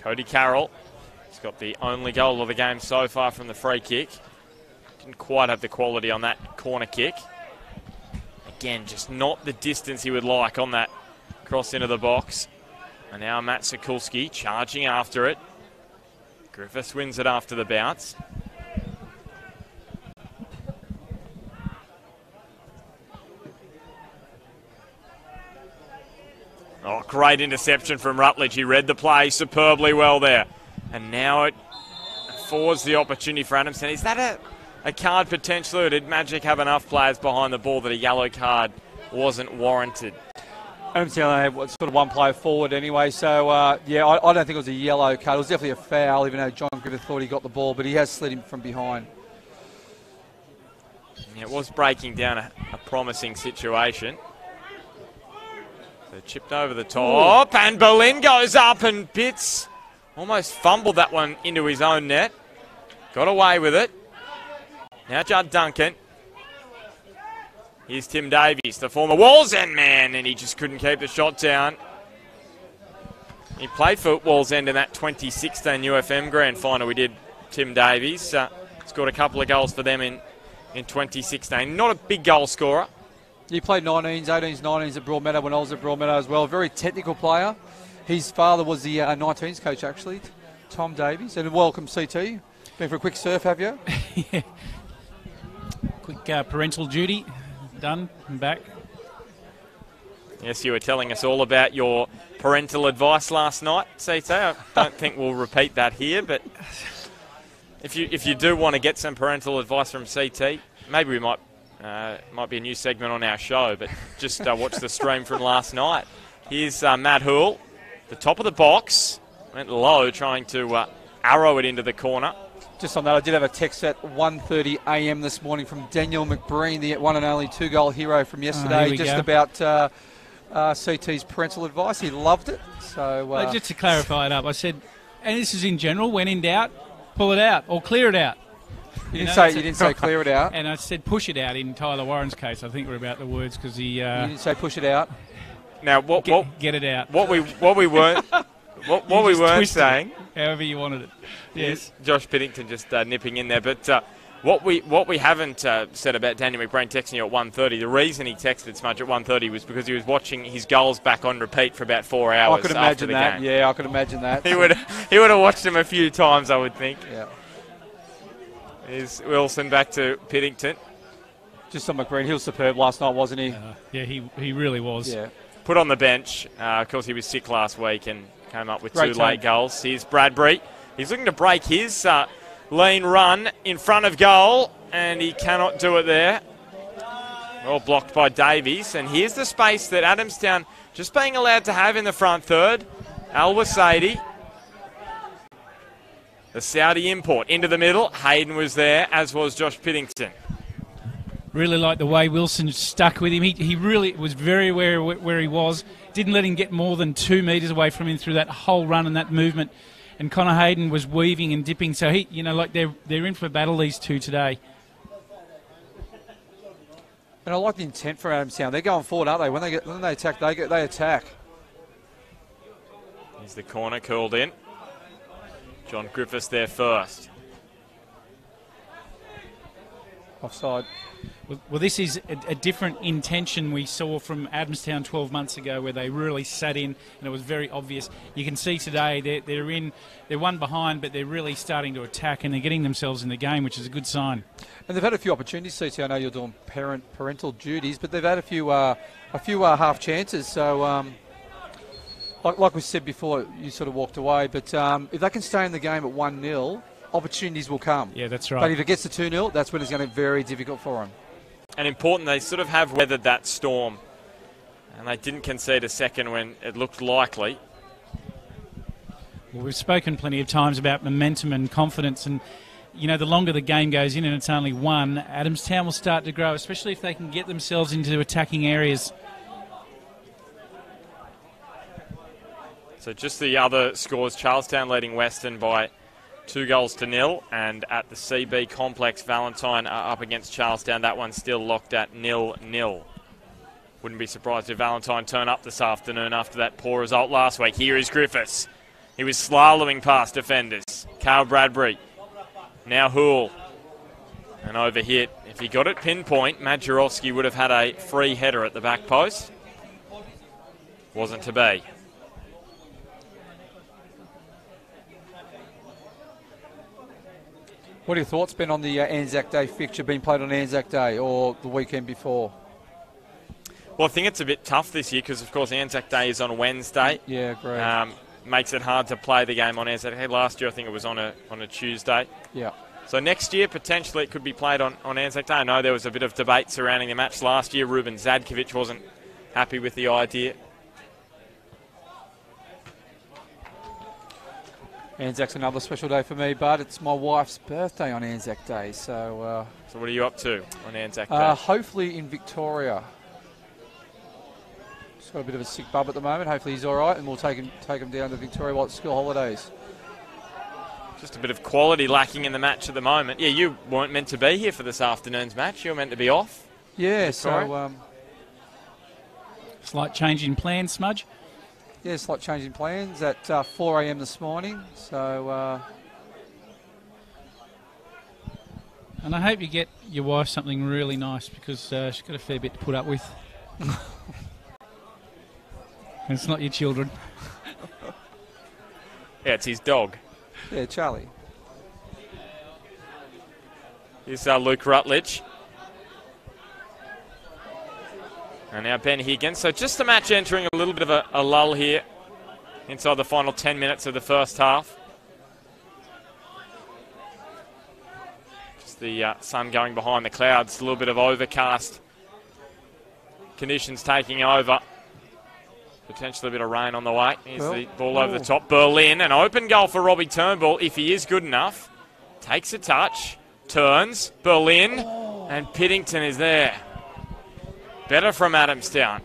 Cody Carroll. He's got the only goal of the game so far from the free kick. Didn't quite have the quality on that corner kick. Again, just not the distance he would like on that cross into the box. And now Matt Sikulski charging after it. Griffiths wins it after the bounce. Oh, great interception from Rutledge. He read the play superbly well there. And now it affords the opportunity for Adamstown. Is that a card potentially, or did Magic have enough players behind the ball that a yellow card wasn't warranted? Adamstown had sort of one player forward anyway, so yeah, I don't think it was a yellow card. It was definitely a foul, even though John Griffith thought he got the ball, but he has slid him from behind. Yeah, it was breaking down a promising situation. So chipped over the top, and Berlin goes up and Bitts almost fumbled that one into his own net. Got away with it. Now Judd Duncan. Here's Tim Davies, the former Wallsend man, and he just couldn't keep the shot down. He played for Wallsend in that 2016 UFM Grand Final. We did Tim Davies. Scored a couple of goals for them in 2016. Not a big goal scorer. He played 19s, 18s, 19s at Broadmeadow when I was at Broadmeadow as well. Very technical player. His father was the 19s coach, actually, Tom Davies. And welcome, CT. Been for a quick surf, have you? Yeah. Quick parental duty. Done and back. Yes, you were telling us all about your parental advice last night, CT. I don't think we'll repeat that here, but if you do want to get some parental advice from CT, maybe we might be a new segment on our show, but just watch the stream from last night. Here's Matt Hoole, the top of the box, went low trying to arrow it into the corner. Just on that, I did have a text at 1:30 a.m. this morning from Daniel McBreen, the one and only 2-goal hero from yesterday, just about CT's parental advice. He loved it. So just to clarify it up, I said, and this is in general, when in doubt, pull it out or clear it out. You didn't say clear it out. And I said push it out in Tyler Warren's case. I think we're about the words because he... you didn't say push it out. Now, get it out. What we weren't what we weren't saying. However you wanted it. Yes. Josh Piddington just nipping in there, but what we haven't said about Daniel McBrain texting you at 1:30. The reason he texted Smudge at 1:30 was because he was watching his goals back on repeat for about 4 hours. I could after imagine the that. game. Yeah, I could imagine that. He would have watched them a few times, I would think. Yeah. Here's Wilson back to Piddington. Just on McBrain, he was superb last night, wasn't he? Yeah, he really was. Yeah. Put on the bench. Of course, he was sick last week and came up with Great two late goals. Here's Bradbury. He's looking to break his lean run in front of goal, and he cannot do it there. Well blocked by Davies. And here's the space that Adamstown just being allowed to have in the front third. Al-Wasaidi. The Saudi import into the middle. Hayden was there, as was Josh Piddington. Really like the way Wilson stuck with him. He really was very aware where he was. Didn't let him get more than 2 metres away from him through that whole run and that movement. And Connor Hayden was weaving and dipping. So they're in for battle, these two today. And I like the intent for Adamstown. They're going forward, aren't they? When they attack, they attack. Here's the corner curled in. John Griffiths there first. Offside. Well, this is a different intention we saw from Adamstown 12 months ago, where they really sat in and it was very obvious. You can see today they're one behind, but they're really starting to attack and they're getting themselves in the game, which is a good sign. And they've had a few opportunities, CT. I know you're doing parental duties, but they've had a few half chances. So, like we said before, you sort of walked away. But if they can stay in the game at 1-0, opportunities will come. Yeah, that's right. But if it gets to 2-0, that's when it's going to be very difficult for them. And important, they sort of have weathered that storm. And they didn't concede a second when it looked likely. Well, we've spoken plenty of times about momentum and confidence, and the longer the game goes in and it's only one, Adamstown will start to grow, especially if they can get themselves into attacking areas. So just the other scores, Charlestown leading Western by 2-0, and at the CB Complex, Valentine are up against Charlestown. That one's still locked at 0-0. Wouldn't be surprised if Valentine turn up this afternoon after that poor result last week. Here is Griffiths. He was slaloming past defenders. Carl Bradbury. Now Houle. And overhit. If he got it pinpoint, Majerowski would have had a free header at the back post. Wasn't to be. What are your thoughts, Ben, on the Anzac Day fixture being played on Anzac Day or the weekend before? Well, I think it's a bit tough this year because, of course, Anzac Day is on Wednesday. Yeah, great. Makes it hard to play the game on Anzac Day. Last year, I think it was on a Tuesday. Yeah. So next year, potentially, it could be played on Anzac Day. I know there was a bit of debate surrounding the match last year. Ruben Zadkovic wasn't happy with the idea. Anzac's another special day for me, but it's my wife's birthday on Anzac Day. So what are you up to on Anzac Day? Hopefully in Victoria. Just got a bit of a sick bub at the moment. Hopefully he's all right, and we'll take him down to Victoria while it's school holidays. Just a bit of quality lacking in the match at the moment. Yeah, you weren't meant to be here for this afternoon's match. You were meant to be off. Yeah, so... slight change in plans, Smudge? Yeah, slight change in plans at 4 a.m. this morning. So... And I hope you get your wife something really nice, because she's got a fair bit to put up with. And it's not your children. Yeah, it's his dog. Yeah, Charlie. Here's Luke Rutledge. And now Ben Higgins. So just the match entering a little bit of a lull here inside the final 10 minutes of the first half. Just the sun going behind the clouds. A little bit of overcast conditions taking over. Potentially a bit of rain on the way. Here's the ball over the top. Berlin, an open goal for Robbie Turnbull if he is good enough. Takes a touch, turns, Berlin, and Piddington is there. Better from Adamstown.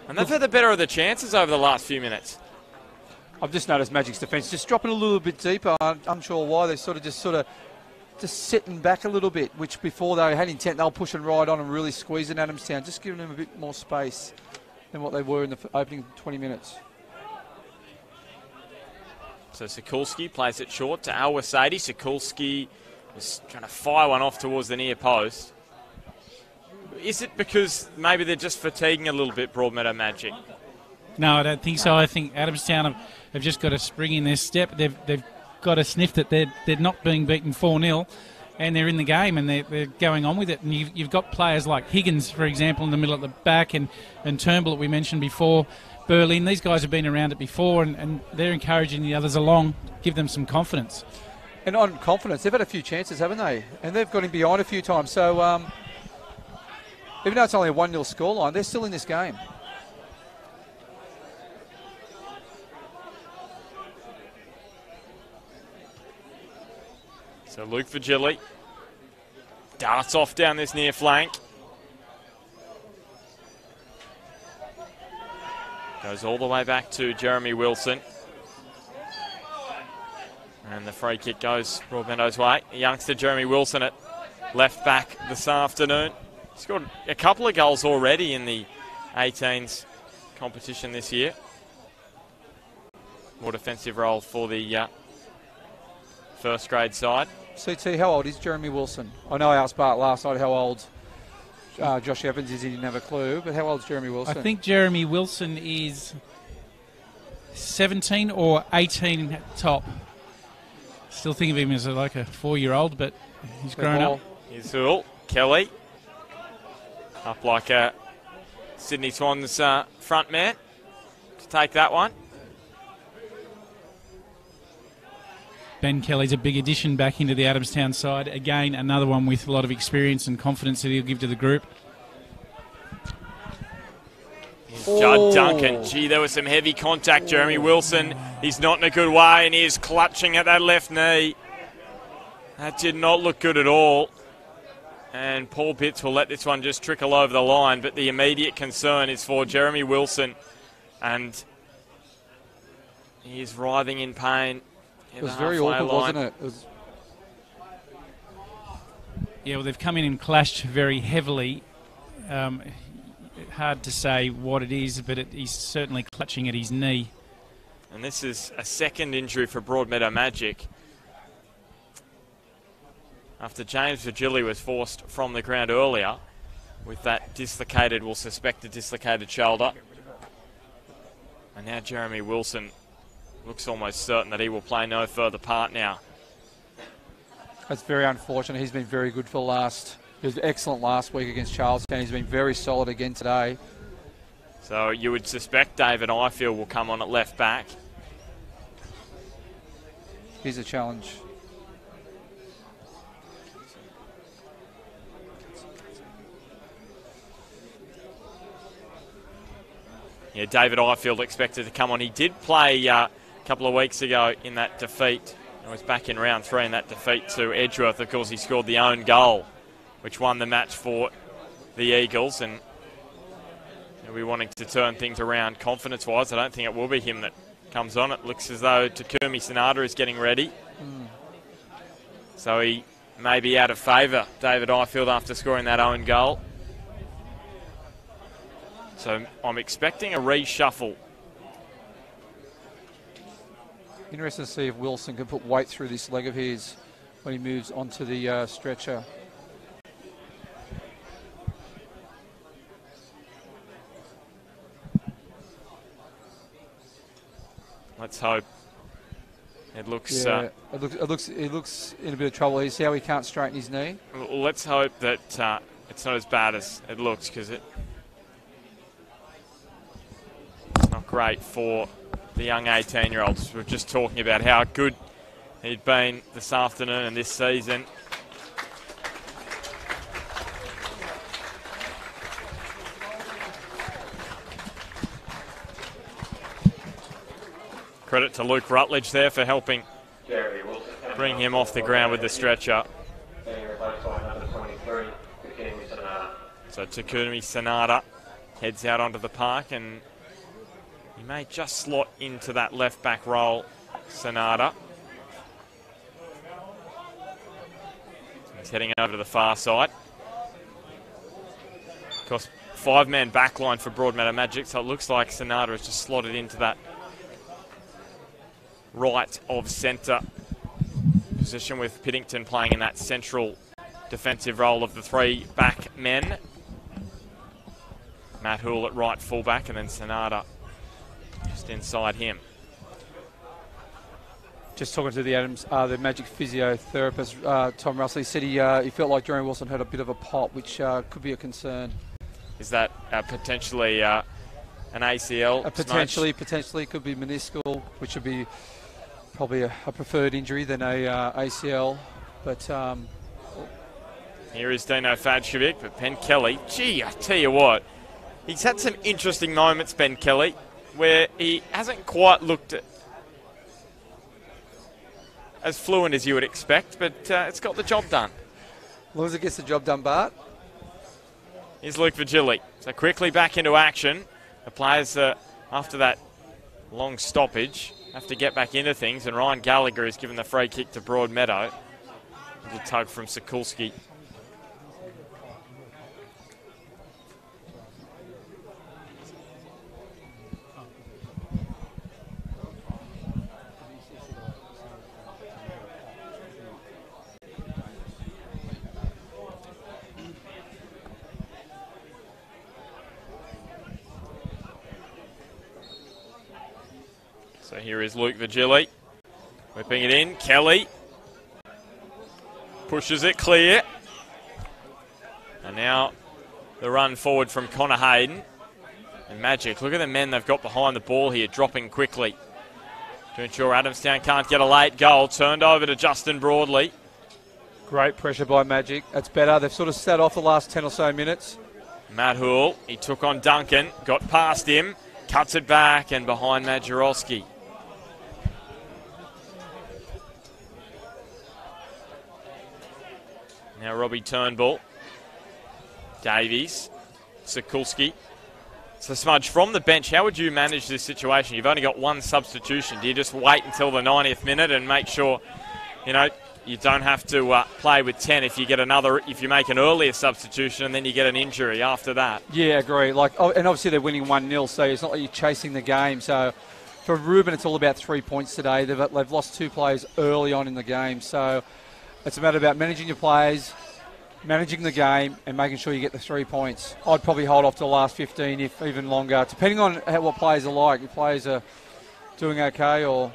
And they've had the better of the chances over the last few minutes. I've just noticed Magic's defence just dropping a little bit deeper. I'm unsure why. They're just sitting back a little bit, which before they had intent, they were pushing right on and really squeezing Adamstown, just giving them a bit more space. than what they were in the opening 20 minutes. So Sikulski plays it short to Al Wasadi. Sikulski is trying to fire one off towards the near post. Is it because maybe they're just fatiguing a little bit, Broadmeadow Magic? No, I don't think so. I think Adamstown have just got a spring in their step. They've got a sniff that they're not being beaten 4-0, and they're in the game, and they're going on with it. And you've got players like Higgins, for example, in the middle at the back, and Turnbull that we mentioned before, Berlin. These guys have been around it before, and they're encouraging the others along, give them some confidence. And on confidence, they've had a few chances, haven't they? And they've got him behind a few times. So even though it's only a 1-0 scoreline, they're still in this game. So Luke Virgili darts off down this near flank. Goes all the way back to Jeremy Wilson. And the free kick goes Broadmeadow's way. Youngster Jeremy Wilson at left back this afternoon. Scored a couple of goals already in the 18s competition this year. More defensive role for the first grade side. CT, how old is Jeremy Wilson? I know I asked Bart last night how old Josh Evans is. He didn't have a clue, but how old is Jeremy Wilson? I think Jeremy Wilson is 17 or 18 at top. Still think of him as like a 4-year-old, but he's grown up. Here's Hull. Kelly. Up like a Sydney Swans front man to take that one. Ben Kelly's a big addition back into the Adamstown side. Again, another one with a lot of experience and confidence that he'll give to the group. Judd Duncan. Gee, there was some heavy contact. Jeremy Wilson, he's not in a good way, and he is clutching at that left knee. That did not look good at all. And Paul Pitts will let this one just trickle over the line, but the immediate concern is for Jeremy Wilson, and he is writhing in pain. It was very awkward, wasn't it? Yeah, well, they've come in and clashed very heavily. Hard to say what it is, but he's certainly clutching at his knee. And this is a second injury for Broadmeadow Magic, after James Virgili was forced from the ground earlier with that dislocated, well, suspected dislocated shoulder. And now Jeremy Wilson looks almost certain that he will play no further part now. That's very unfortunate. He's been very good for he was excellent last week against Charlestown. He's been very solid again today. So you would suspect David Ifield will come on at left back. Here's a challenge. Yeah, David Ifield expected to come on. He did play a couple of weeks ago in that defeat. He was back in round 3 in that defeat to Edgeworth. Of course, he scored the own goal, which won the match for the Eagles. And he'll be wanting to turn things around confidence-wise. I don't think it will be him that comes on. It looks as though Takumi Sanada is getting ready. So he may be out of favour, David Ifield, after scoring that own goal. So I'm expecting a reshuffle. Interesting to see if Wilson can put weight through this leg of his when he moves onto the stretcher. Let's hope. It looks. Yeah, it looks in a bit of trouble. You see how he can't straighten his knee? Let's hope that it's not as bad as it looks, because it's not great for the young 18-year-olds. We're just talking about how good he'd been this afternoon and this season. Credit to Luke Rutledge there for helping bring him off the ground with the stretcher. So Takumi Sanada heads out onto the park, and he may just slot into that left back role, Sanada. He's heading over to the far side. Of course, 5-man backline for Broadmeadow Magic, so it looks like Sonata has just slotted into that right of centre position, with Piddington playing in that central defensive role of the 3 back men. Matt Hoole at right fullback, and then Sonata just inside him. Just talking to the Magic physiotherapist, Tom Russell, he said he felt like Jeremy Wilson had a bit of a pop, which could be a concern. Is that potentially an ACL? Potentially could be meniscal, which would be probably a preferred injury than a ACL. But here is Dino Fadjovic, but Ben Kelly, gee, I tell you what, he's had some interesting moments, Ben Kelly, where he hasn't quite looked as fluent as you would expect, but it's got the job done. As long as it gets the job done, Bart. Here's Luke Vigili. So quickly back into action. The players, after that long stoppage, have to get back into things, and Ryan Gallagher is given the free kick to Broadmeadow. Little tug from Sikulski. So here is Luke Vigili, whipping it in. Kelly pushes it clear. And now the run forward from Connor Hayden. And Magic, look at the men they've got behind the ball here, dropping quickly to ensure Adamstown can't get a late goal. Turned over to Justin Broadley. Great pressure by Magic. That's better. They've sort of sat off the last 10 or so minutes. Matt Hoole, he took on Duncan, got past him, cuts it back, and behind Majorowski. Now Robbie Turnbull, Davies, Sikulski. So Smudge, from the bench, how would you manage this situation? You've only got one substitution. Do you just wait until the 90th minute and make sure, you don't have to play with 10 if you make an earlier substitution and then you get an injury after that? Yeah, agree. And obviously they're winning 1-0, so it's not like you're chasing the game. So for Ruben, it's all about 3 points today. They've lost 2 players early on in the game, so it's a matter about managing your players, managing the game, and making sure you get the 3 points. I'd probably hold off to the last 15, if even longer, depending on what players are like. If players are doing okay, or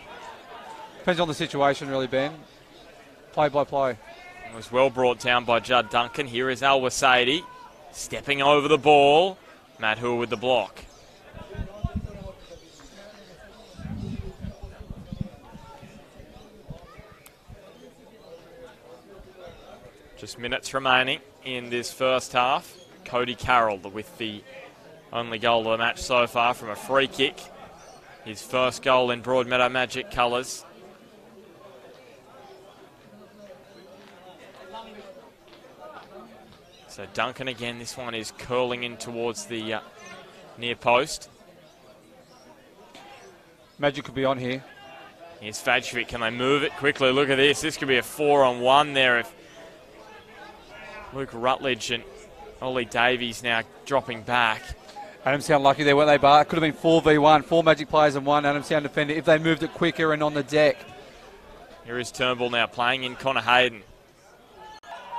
depends on the situation, really, Ben. Play by play. It was well brought down by Judd Duncan. Here is Al Wasaidi stepping over the ball. Matt Hoole with the block. Just minutes remaining in this first half. Cody Carroll with the only goal of the match so far from a free kick. His first goal in Broadmeadow Magic colours. So Duncan again, this one is curling in towards the near post. Magic could be on here. Here's Fadjovic, can they move it quickly? Look at this, this could be a 4-on-1 there if Luke Rutledge and Ollie Davies now dropping back. Adamstown lucky there, weren't they, Bart? It could have been 4v1, 4 Magic players and 1 Adamstown defender if they moved it quicker and on the deck. Here is Turnbull now playing in Connor Hayden.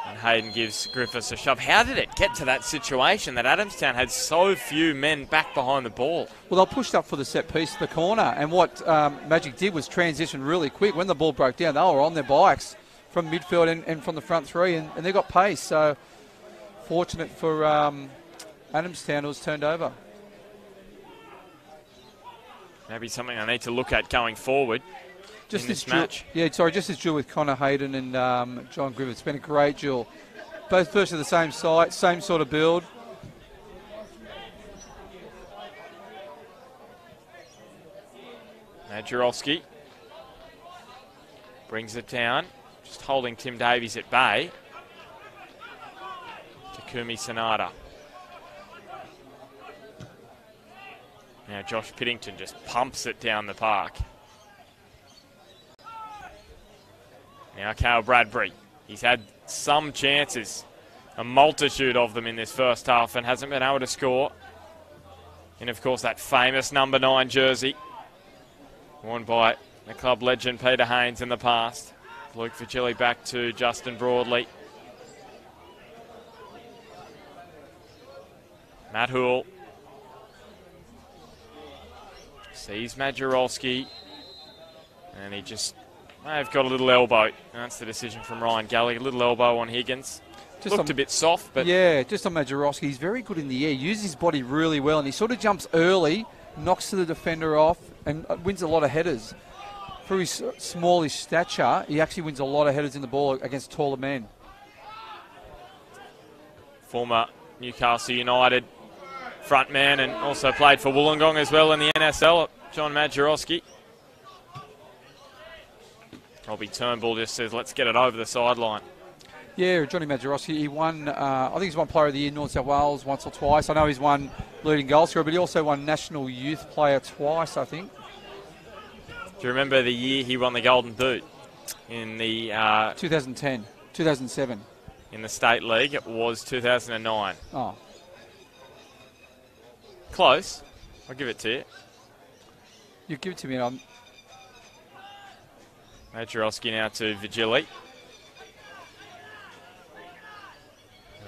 And Hayden gives Griffiths a shove. How did it get to that situation that Adamstown had so few men back behind the ball? Well, they pushed up for the set piece to the corner, and what Magic did was transition really quick. When the ball broke down, they were on their bikes from midfield and from the front 3, and they got pace. So fortunate for Adamstown, it was turned over. Maybe something I need to look at going forward. Just in this match. Just this duel with Connor Hayden and John Griffith. It's been a great duel. Both virtually the same site, same sort of build. Majorowski brings it down, just holding Tim Davies at bay. Takumi Sonata. Now Josh Piddington just pumps it down the park. Now Cale Bradbury. He's had some chances a multitude of them in this first half and hasn't been able to score. And of course that famous number 9 jersey worn by the club legend Peter Haynes in the past. Luke Vigili back to Justin Broadley. Matt Hoole sees Majorowski, and he just may have got a little elbow. That's the decision from Ryan Gallagher. A little elbow on Higgins. Just looked a bit soft, but yeah, just on Majorowski. He's very good in the air, uses his body really well, and he sort of jumps early, knocks to the defender off, and wins a lot of headers. For his smallish stature, he actually wins a lot of headers in the ball against taller men. Former Newcastle United frontman and also played for Wollongong as well in the NSL, John Majorowski. Robbie Turnbull just says, let's get it over the sideline. Yeah, Johnny Majorowski, he won, I think he's won Player of the Year in North South Wales once or twice. I know he's won leading goal scorer, but he also won National Youth Player twice, I think. Do you remember the year he won the Golden Boot? In the 2010, 2007. In the State League, it was 2009. Oh. Close. I'll give it to you. You give it to me, and Majorowski now to Vigili.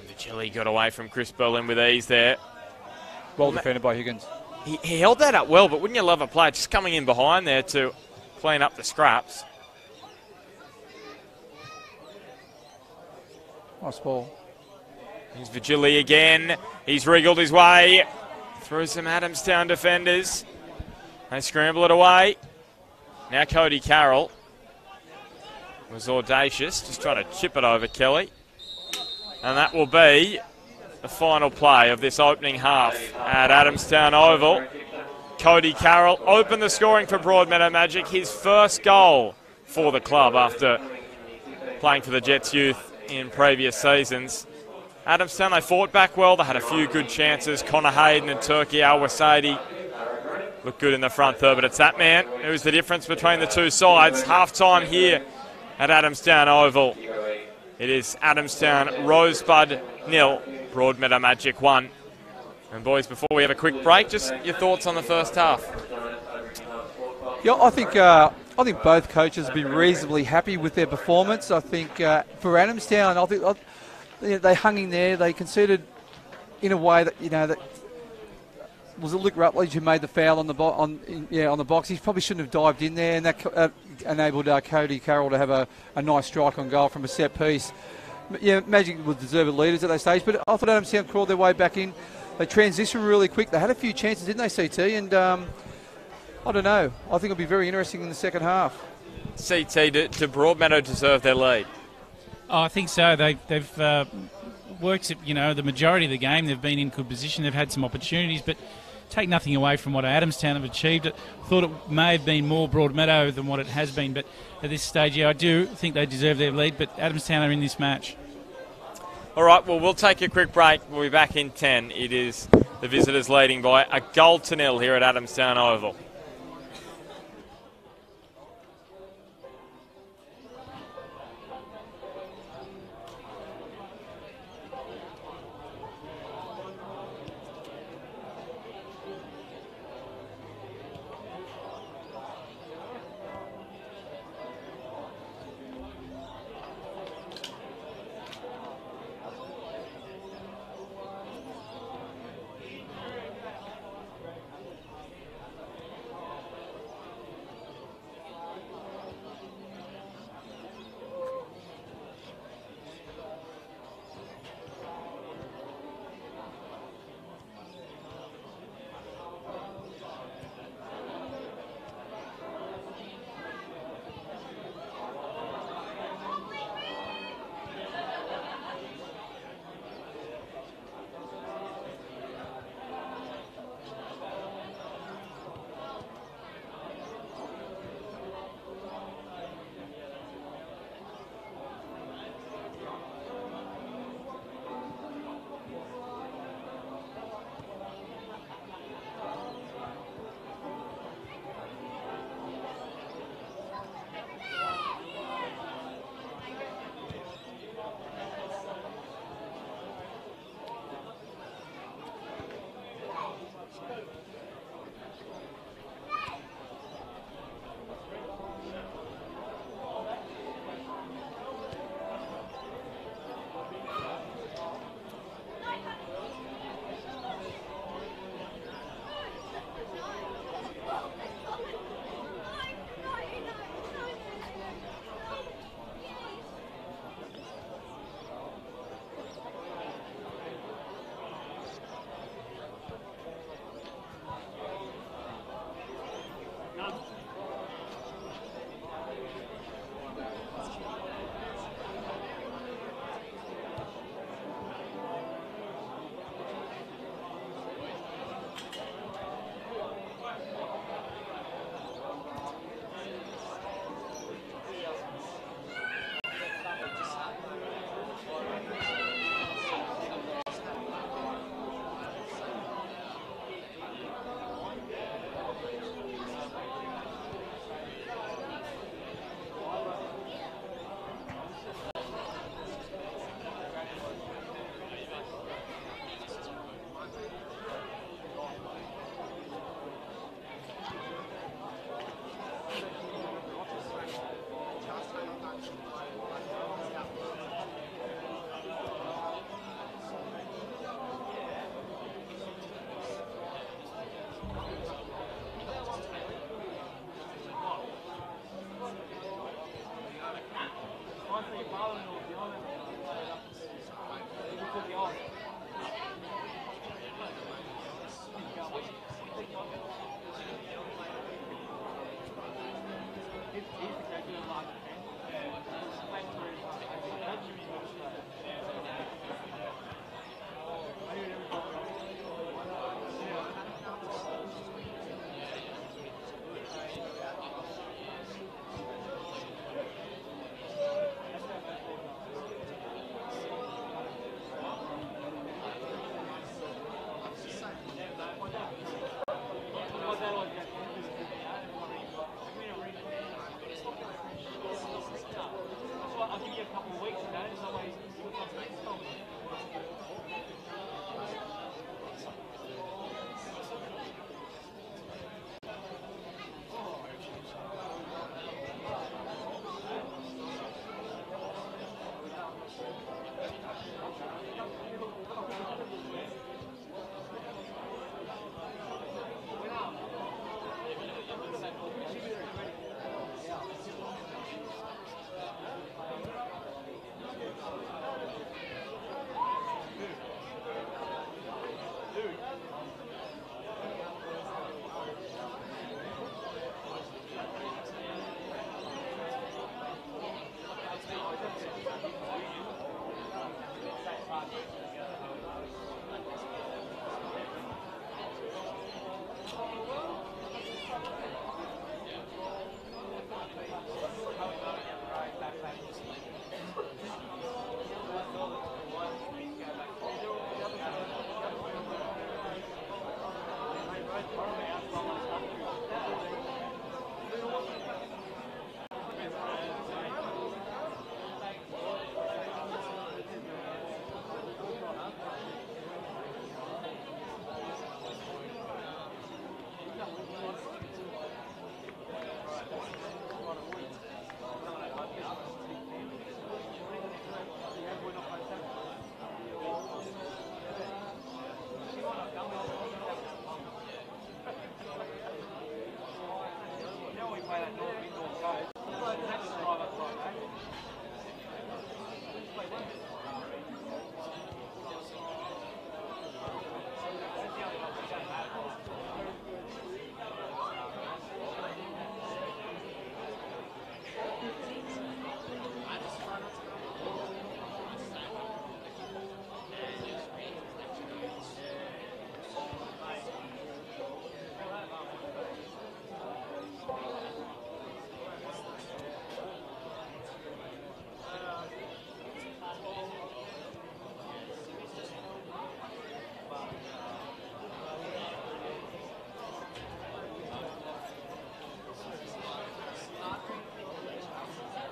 Vigili got away from Chris Berlin with ease there. Well defended by Higgins. He held that up well, but wouldn't you love a player just coming in behind there to clean up the scraps? Nice ball. Here's Vigili again. He's wriggled his way through some Adamstown defenders. They scramble it away. Now Cody Carroll was audacious, just trying to chip it over Kelly. And that will be the final play of this opening half at Adamstown Oval. Cody Carroll opened the scoring for Broadmeadow Magic. His first goal for the club after playing for the Jets youth in previous seasons. Adamstown, they fought back well. They had a few good chances. Connor Hayden and Turkey Al-Wasadi look good in the front third, but it's that man who's the difference between the two sides. Half-time here at Adamstown Oval. It is Adamstown Rosebud 0, Broadmeadow Magic 1. And boys, before we have a quick break, just your thoughts on the first half. Yeah, I think both coaches will be reasonably happy with their performance. I think for Adamstown, I think they hung in there. They conceded in a way that that was it Luke Rutledge who made the foul on the box. He probably shouldn't have dived in there, and that enabled Cody Carroll to have a nice strike on goal from a set piece. Yeah, Magic would deserve leaders at that stage, but I thought Adamstown crawled their way back in. They transitioned really quick. They had a few chances, didn't they, CT? And I don't know. I think it'll be very interesting in the second half. CT, do Broadmeadow deserve their lead? Oh, I think so. They've worked, the majority of the game. They've been in good position. They've had some opportunities, but take nothing away from what Adamstown have achieved. I thought it may have been more Broadmeadow than what it has been, but at this stage, I do think they deserve their lead, but Adamstown are in this match. All right, well, we'll take a quick break. We'll be back in 10. It is the visitors leading by 1-0 here at Adamstown Oval.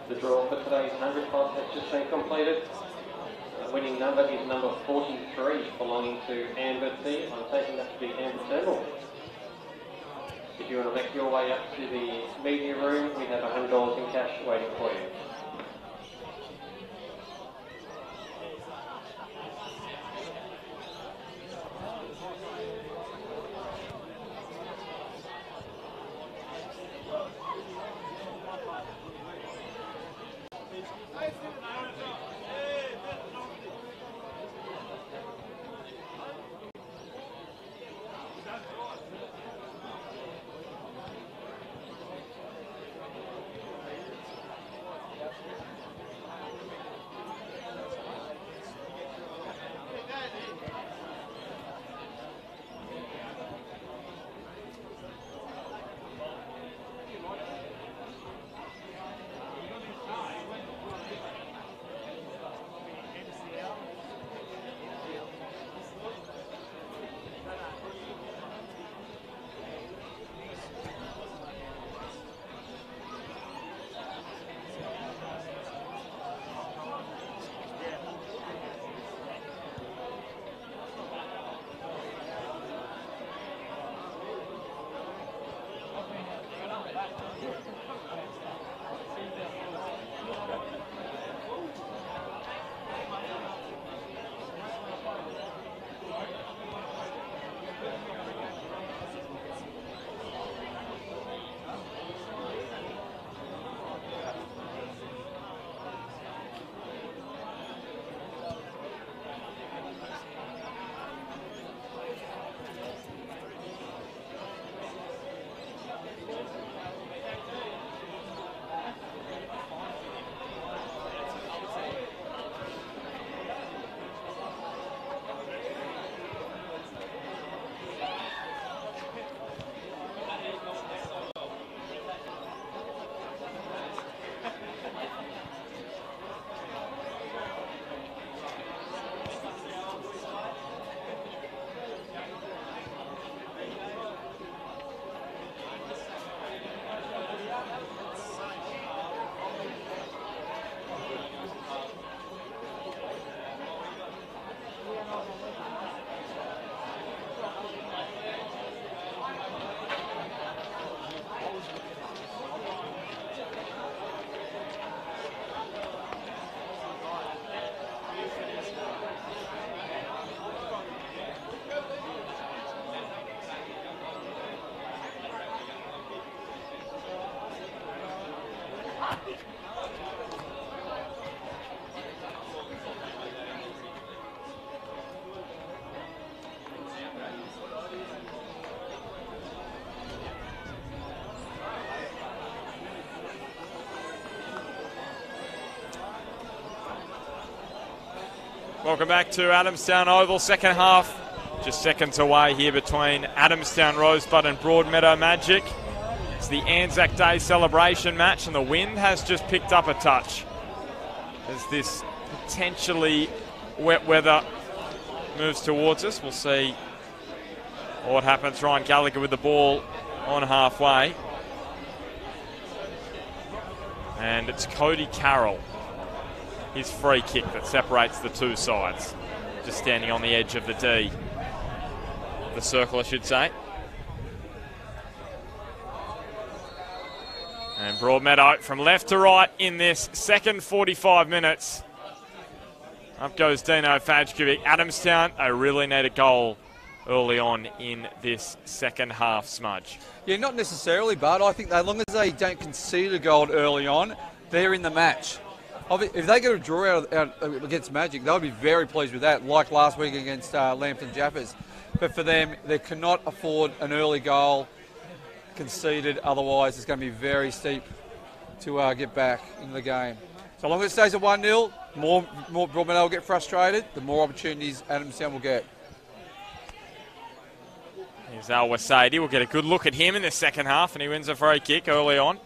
The draw for today's 100 pot has just been completed. The winning number is number 43, belonging to Amber T. I'm taking that to be Amber Turnbull. If you want to make your way up to the media room, we have $100 in cash waiting for you. Welcome back to Adamstown Oval, second half. Just seconds away here between Adamstown Rosebud and Broadmeadow Magic. It's the Anzac Day celebration match, and the wind has just picked up a touch as this potentially wet weather moves towards us. We'll see what happens. Ryan Gallagher with the ball on halfway. And it's Cody Carroll, his free kick that separates the two sides. Just standing on the edge of the D. The circle, I should say. And Broadmeadow from left to right in this second 45 minutes. Up goes Dino Fajkovic. Adamstown, they really need a goal early on in this second half, Smudge. Yeah, not necessarily, but I think as long as they don't concede a goal early on, they're in the match. If they get a draw out against Magic, they'll be very pleased with that, like last week against Lambton Jaffers. But for them, they cannot afford an early goal conceded, otherwise it's going to be very steep to get back in the game. So long as it stays at 1-0, more Broadmeadow will get frustrated, the more opportunities Adamstown will get. Here's Al Wasaidi. We'll get a good look at him in the second half, and he wins a free kick early on.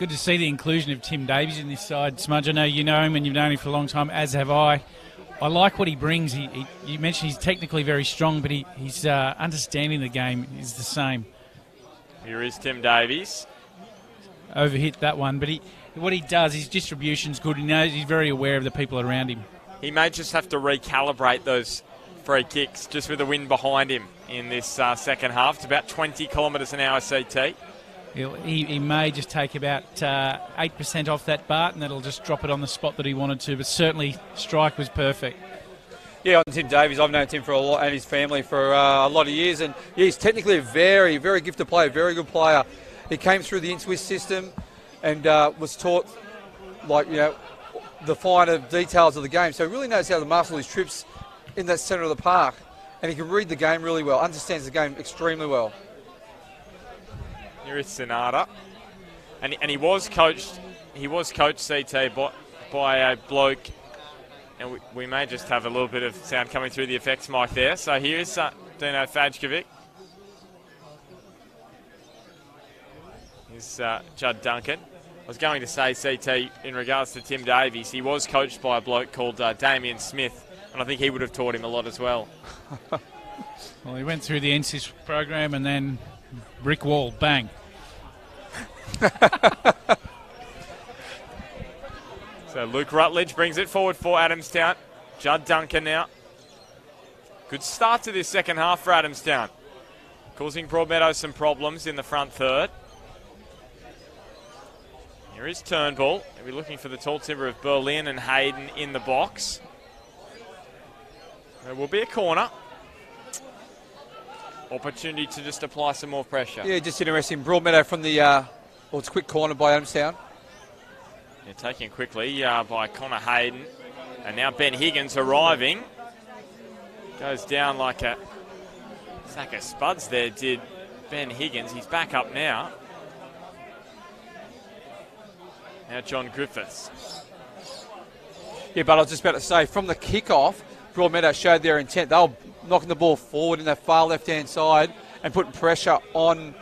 Good to see the inclusion of Tim Davies in this side, Smudge. I know you know him and you've known him for a long time, as have I. I like what he brings. You mentioned he's technically very strong, but he's understanding the game is the same. Here is Tim Davies. Overhit that one, but what he does, his distribution's good. He knows he's very aware of the people around him. He may just have to recalibrate those free kicks just with the wind behind him in this second half. It's about 20 kilometres an hour CT. He may just take about 8% off that Bart, and that'll just drop it on the spot that he wanted to. But certainly, strike was perfect. Yeah, on Tim Davies, I've known Tim for a lot, and his family for a lot of years, and yeah, he's technically a very, very gifted player, very good player. He came through the in-Swiss system and was taught, the finer details of the game. So he really knows how to master his trips in that centre of the park, and he can read the game really well, understands the game extremely well. Here is Sonata, and he was coached. He was coached CT by a bloke, and we may just have a little bit of sound coming through the effects mic there. So here's Dino Fajkovic. Here's Judd Duncan. I was going to say CT in regards to Tim Davies. He was coached by a bloke called Damien Smith, and I think he would have taught him a lot as well. Well, he went through the NSYS program and then brick wall, bang. So Luke Rutledge brings it forward for Adamstown. Judd Duncan now. Good start to this second half for Adamstown, causing Broadmeadow some problems in the front third. Here is Turnbull. We're looking for the tall timber of Berlin and Hayden in the box. There will be a corner. Opportunity to just apply some more pressure. Yeah, just interesting. Broadmeadow from the, it's a quick corner by Adamstown. Yeah, taken quickly by Connor Hayden. And now Ben Higgins arriving. Goes down like a sack of spuds there, did Ben Higgins. He's back up now. Now John Griffiths. Yeah, but I was just about to say, from the kickoff, Broadmeadow showed their intent. They were knocking the ball forward in that far left-hand side and putting pressure on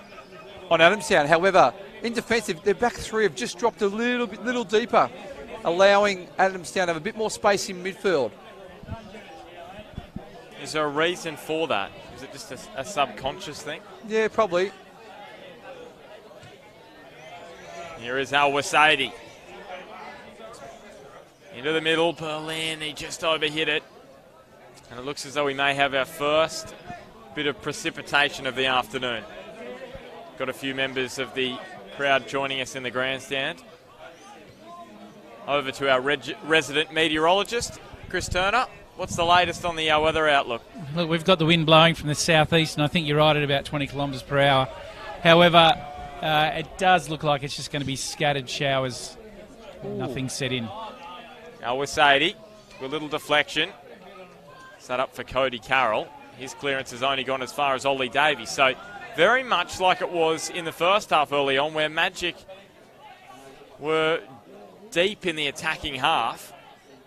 Adamstown. However, in defensive, their back three have just dropped a little deeper, allowing Adamstown to have a bit more space in midfield. Is there a reason for that? Is it just a subconscious thing? Yeah, probably. Here is Al Wasaidi. Into the middle, Berlin, he just overhit it. And it looks as though we may have our first bit of precipitation of the afternoon. Got a few members of the crowd joining us in the grandstand. Over to our resident meteorologist, Chris Turner. What's the latest on the weather outlook? Look, we've got the wind blowing from the southeast, and I think you're right at about 20 kilometres per hour. However, it does look like it's just going to be scattered showers. Ooh. Nothing set in. Al Wasaidi, a little deflection. Set up for Cody Carroll. His clearance has only gone as far as Ollie Davies. So very much like it was in the first half early on, where Magic were deep in the attacking half,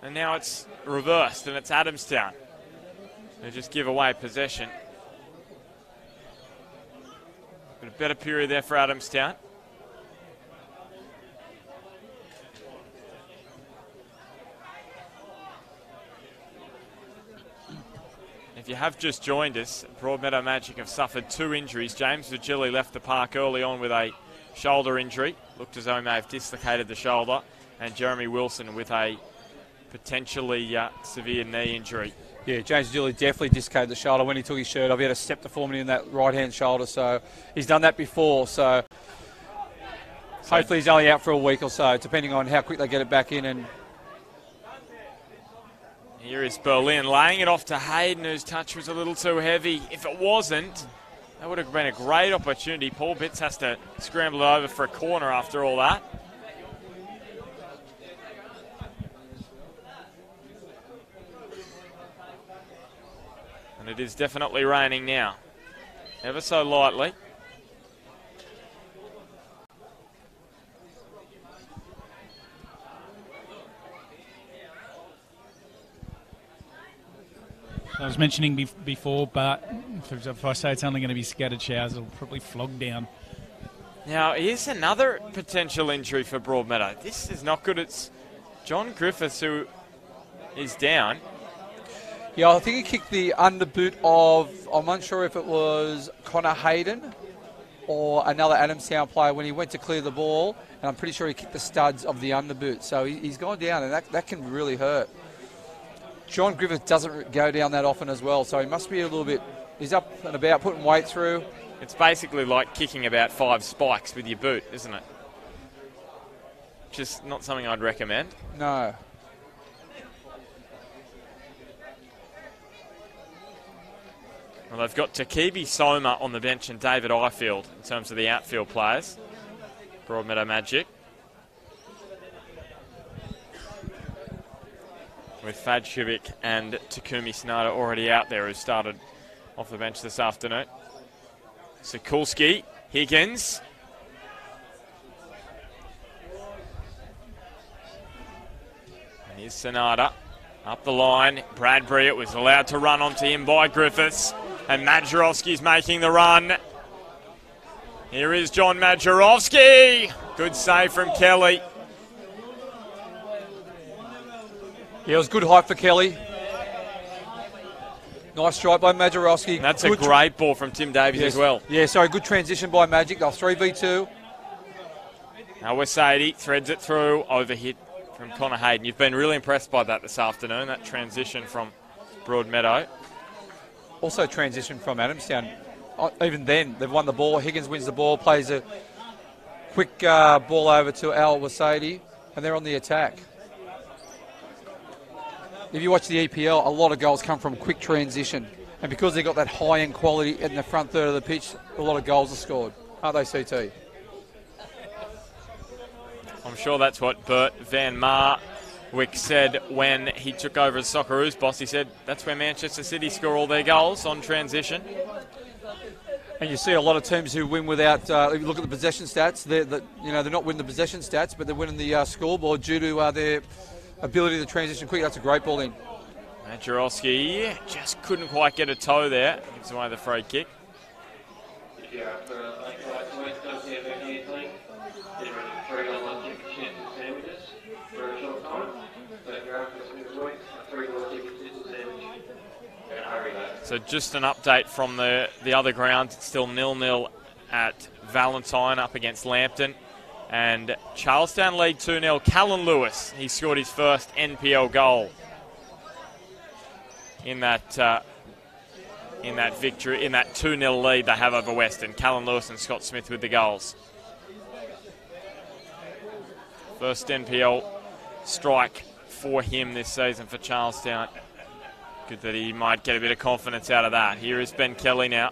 and now it's reversed, and it's Adamstown. They just give away possession. But a better period there for Adamstown. If you have just joined us, Broadmeadow Magic have suffered 2 injuries. James Virgili left the park early on with a shoulder injury. Looked as though he may have dislocated the shoulder. And Jeremy Wilson with a potentially severe knee injury. Yeah, James Virgili definitely dislocated the shoulder when he took his shirt off. He had a step deformity in that right-hand shoulder, so he's done that before. So hopefully he's only out for a week or so, depending on how quick they get it back in. And here is Berlin laying it off to Hayden, whose touch was a little too heavy. If it wasn't, that would have been a great opportunity. Paul Bitts has to scramble it over for a corner after all that. And it is definitely raining now, ever so lightly. I was mentioning before, but if I say it's only going to be scattered showers, it'll probably flog down. Now, here's another potential injury for Broadmeadow. This is not good. It's John Griffiths who is down. yeah, I think he kicked the underboot of, I'm unsure if it was Connor Hayden or another Adamstown player when he went to clear the ball, and I'm pretty sure he kicked the studs of the underboot. So he's gone down, and that can really hurt. John Griffith doesn't go down that often as well, so he must be a little bit, he's up and about, putting weight through. It's basically like kicking about 5 spikes with your boot, isn't it? Just not something I'd recommend. No. Well, they've got Takibi Soma on the bench and David Ifield in terms of the outfield players. Broadmeadow Magic. With Fad Shivik and Takumi Sonata already out there, who started off the bench this afternoon. Sikulski, Higgins. And here's Sonata up the line. Bradbury, it was allowed to run onto him by Griffiths. And Majerowski's making the run. Here is John Majerowski. Good save from Kelly. Yeah, it was good height for Kelly. Nice strike by Majerowski. That's good a great ball from Tim Davies as well. Yeah, sorry, good transition by Magic. They'll 3v2. Now Wasadi threads it through, overhit from Connor Hayden. You've been really impressed by that this afternoon, that transition from Broadmeadow. Also transition from Adamstown. Even then, they've won the ball. Higgins wins the ball, plays a quick ball over to Al Wasadi, and they're on the attack. If you watch the EPL, a lot of goals come from quick transition. And because they've got that high-end quality in the front third of the pitch, a lot of goals are scored. Aren't they, CT? I'm sure that's what Bert Van Marwick said when he took over as Socceroos boss. He said that's where Manchester City score all their goals, on transition. And you see a lot of teams who win without, if you look at the possession stats, they're not winning the possession stats, but they're winning the scoreboard due to their ability to transition quick. That's a great ball in. Majerowski just couldn't quite get a toe there. Gives away the free kick. So just an update from the other ground. It's still 0-0 at Valentine up against Lambton. And Charlestown lead 2-0. Callan Lewis, he scored his first NPL goal in that victory, in that 2-0 lead they have over Western. Callan Lewis and Scott Smith with the goals. First NPL strike for him this season for Charlestown. Good that he might get a bit of confidence out of that. Here is Ben Kelly now.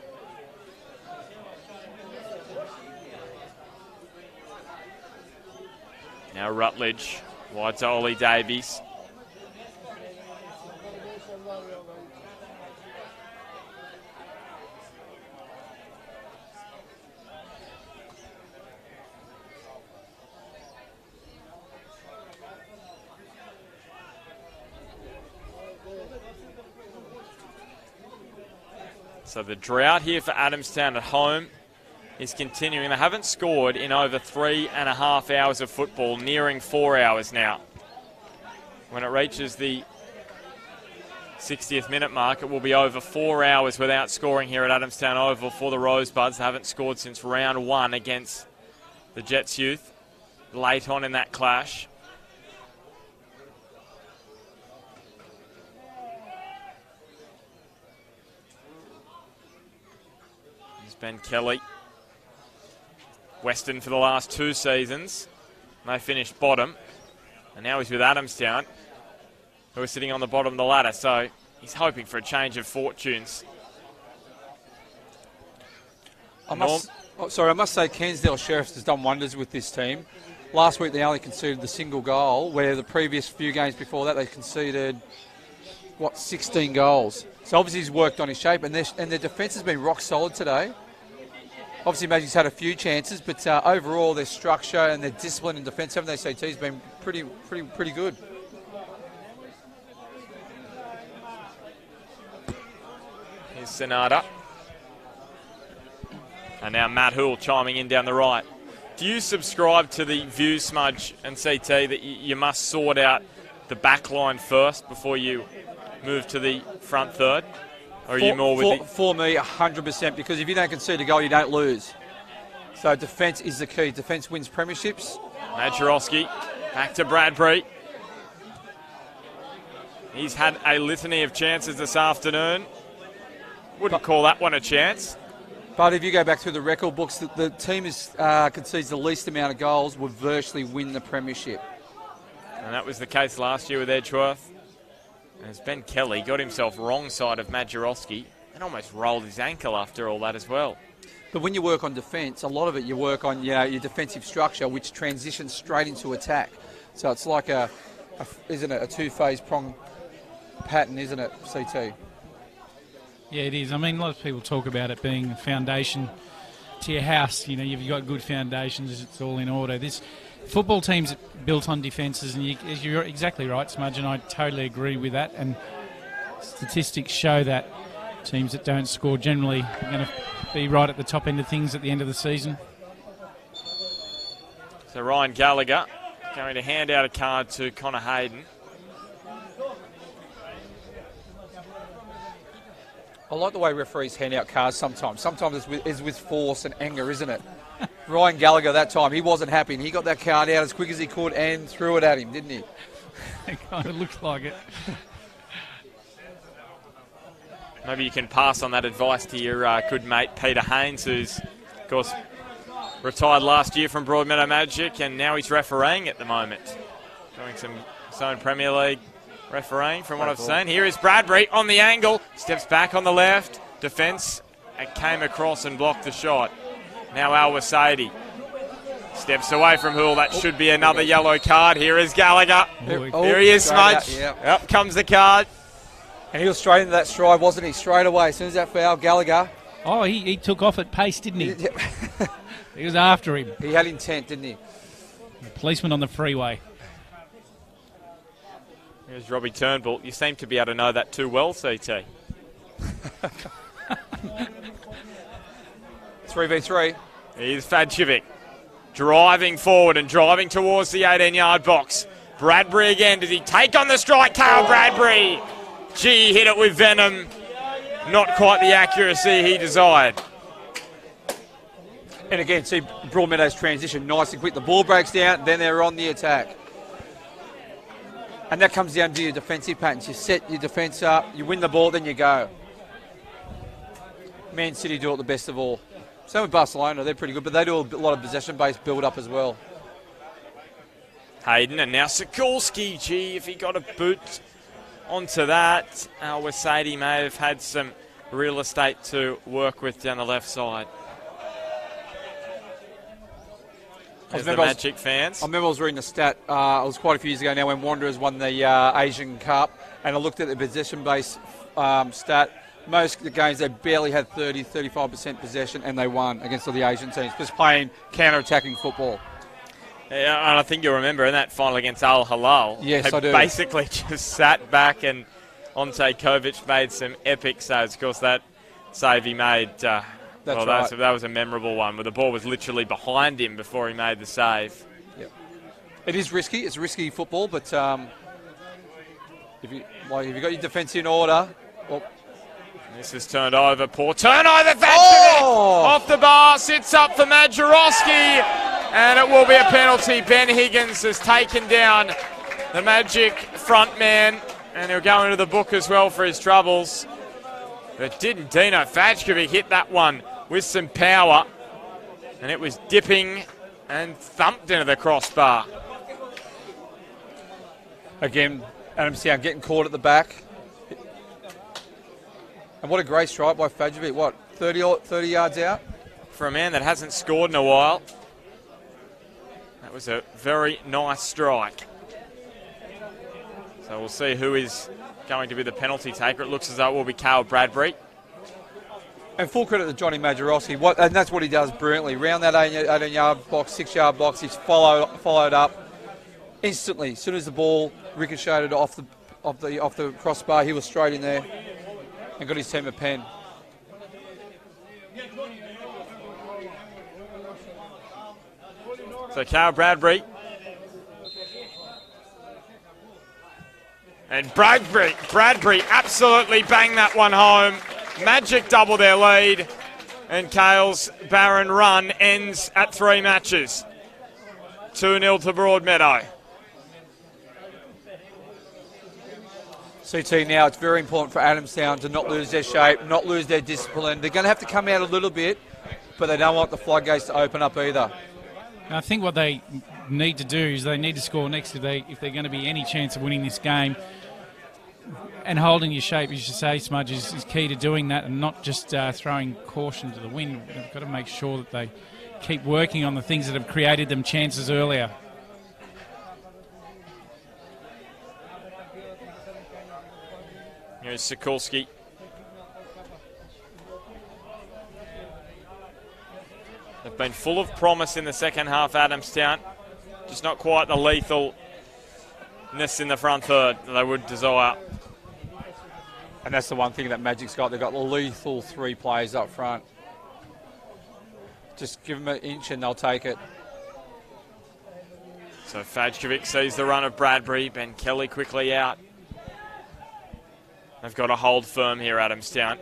Now Rutledge, wide to Ollie Davies. So the drought here for Adamstown at home is continuing. They haven't scored in over 3.5 hours of football, nearing 4 hours now. When it reaches the 60th minute mark, it will be over 4 hours without scoring here at Adamstown Oval for the Rosebuds. They haven't scored since round 1 against the Jets youth, late on in that clash. There's Ben Kelly. Western for the last 2 seasons. They finished bottom. And now he's with Adamstown, who are sitting on the bottom of the ladder. So he's hoping for a change of fortunes. I must say Cairnsdale Sheriffs has done wonders with this team. Last week they only conceded the single goal, where the previous few games before that they conceded, 16 goals. So obviously he's worked on his shape, and their defence has been rock solid today. Obviously Magic's had a few chances, but overall their structure and their discipline in defence, haven't they, CT, has been pretty good. Here's Sonata. And now Matt Hoole chiming in down the right. Do you subscribe to the view, Smudge and CT, that you must sort out the back line first before you move to the front third? Or are you more with For me, 100%, because if you don't concede a goal, you don't lose. So defence is the key. Defence wins premierships. Majerowski back to Bradbury. He's had a litany of chances this afternoon. Wouldn't call that one a chance. But if you go back through the record books, the team concedes the least amount of goals will virtually win the premiership. And that was the case last year with Edgeworth. As Ben Kelly got himself wrong side of Majerowski and almost rolled his ankle after all that as well. But when you work on defence, a lot of it you work on your defensive structure, which transitions straight into attack. So it's like a two-phase prong pattern, isn't it, CT? Yeah, it is. I mean, a lot of people talk about it being a foundation to your house. You know, you've got good foundations, it's all in order. This football team's built on defences, and you're exactly right, Smudge, and I totally agree with that. And statistics show that teams that don't score generally are going to be right at the top end of things at the end of the season. So Ryan Gallagher going to hand out a card to Connor Hayden. I like the way referees hand out cards sometimes. Sometimes it's with force and anger, isn't it? Ryan Gallagher that time, he wasn't happy, and he got that card out as quick as he could and threw it at him, didn't he? It kind of looks like it. Maybe you can pass on that advice to your good mate Peter Haynes, who's, of course, retired last year from Broadmeadow Magic, and now he's refereeing at the moment. Doing some own Premier League refereeing from what I've seen. Here is Bradbury on the angle, steps back on the left, defence came across and blocked the shot. Now Al Wasadi steps away from Hoole. That should be another yellow card. Here is Gallagher. Here he is, Smudge. Up comes the card. And he was straight into that stride, wasn't he? Straight away, as soon as that foul, Gallagher. Oh, he took off at pace, didn't he? He was after him. He had intent, didn't he? Policeman on the freeway. Here's Robbie Turnbull. You seem to be able to know that too well, CT. 3v3. Here's Fadjevic driving forward and driving towards the 18-yard box. Bradbury again. Does he take on the strike? Carl Bradbury. Gee, hit it with venom. Not quite the accuracy he desired. And again, see Broadmeadow's transition nice and quick. The ball breaks down, then they're on the attack. And that comes down to your defensive patterns. You set your defence up, you win the ball, then you go. Man City do it the best of all. Same with Barcelona, they're pretty good, but they do a lot of possession-based build-up as well. Hayden and now Sikorski. Gee, if he got a boot onto that, Wasadi may have had some real estate to work with down the left side. There's the Magic fans. I remember I was reading a stat, it was quite a few years ago now when Wanderers won the Asian Cup, and I looked at the possession-based stat. Most of the games, they barely had 35% possession, and they won against all the Asian teams, just playing counter-attacking football. Yeah, and I think you'll remember in that final against Al Hilal, yes, I do. Basically just sat back, and Ante Kovic made some epic saves. Of course, that save he made. That's right. That was a memorable one, where the ball was literally behind him before he made the save. Yep. It is risky. It's risky football, but if you've got your defence in order, well, this is turned over. Poor turnover. Vacavik off the bar. Sits up for Majorowski. And it will be a penalty. Ben Higgins has taken down the Magic front man. And he'll go into the book as well for his troubles. But didn't Dino Vacavik hit that one with some power. And it was dipping and thumped into the crossbar. Again, Adamstown getting caught at the back. And what a great strike by Fajovic. What, 30 yards out? For a man that hasn't scored in a while. That was a very nice strike. So we'll see who is going to be the penalty taker. It looks as though it will be Cale Bradbury. And full credit to Johnny Majorowski. And that's what he does brilliantly. Round that 18-yard box, 6-yard box, he's followed up instantly. As soon as the ball ricocheted off the crossbar, he was straight in there and got his team a pen. So Cale Bradbury. And Bradbury absolutely banged that one home. Magic double their lead. And Cale's barren run ends at 3 matches. 2-0 to Broadmeadow. CT now, it's very important for Adamstown to not lose their shape, not lose their discipline. They're going to have to come out a little bit, but they don't want the floodgates to open up either. I think what they need to do is they need to score next if they're going to be any chance of winning this game. And holding your shape, as you say, Smudge, is key to doing that, and not just throwing caution to the wind. They've got to make sure that they keep working on the things that have created them chances earlier. Here's Sikulski. They've been full of promise in the second half, Adamstown. Just not quite the lethalness in the front third that they would desire. And that's the one thing that Magic's got. They've got the lethal 3 players up front. Just give them an inch and they'll take it. So Vacavik sees the run of Bradbury. Ben Kelly quickly out. They've got to hold firm here, Adamstown.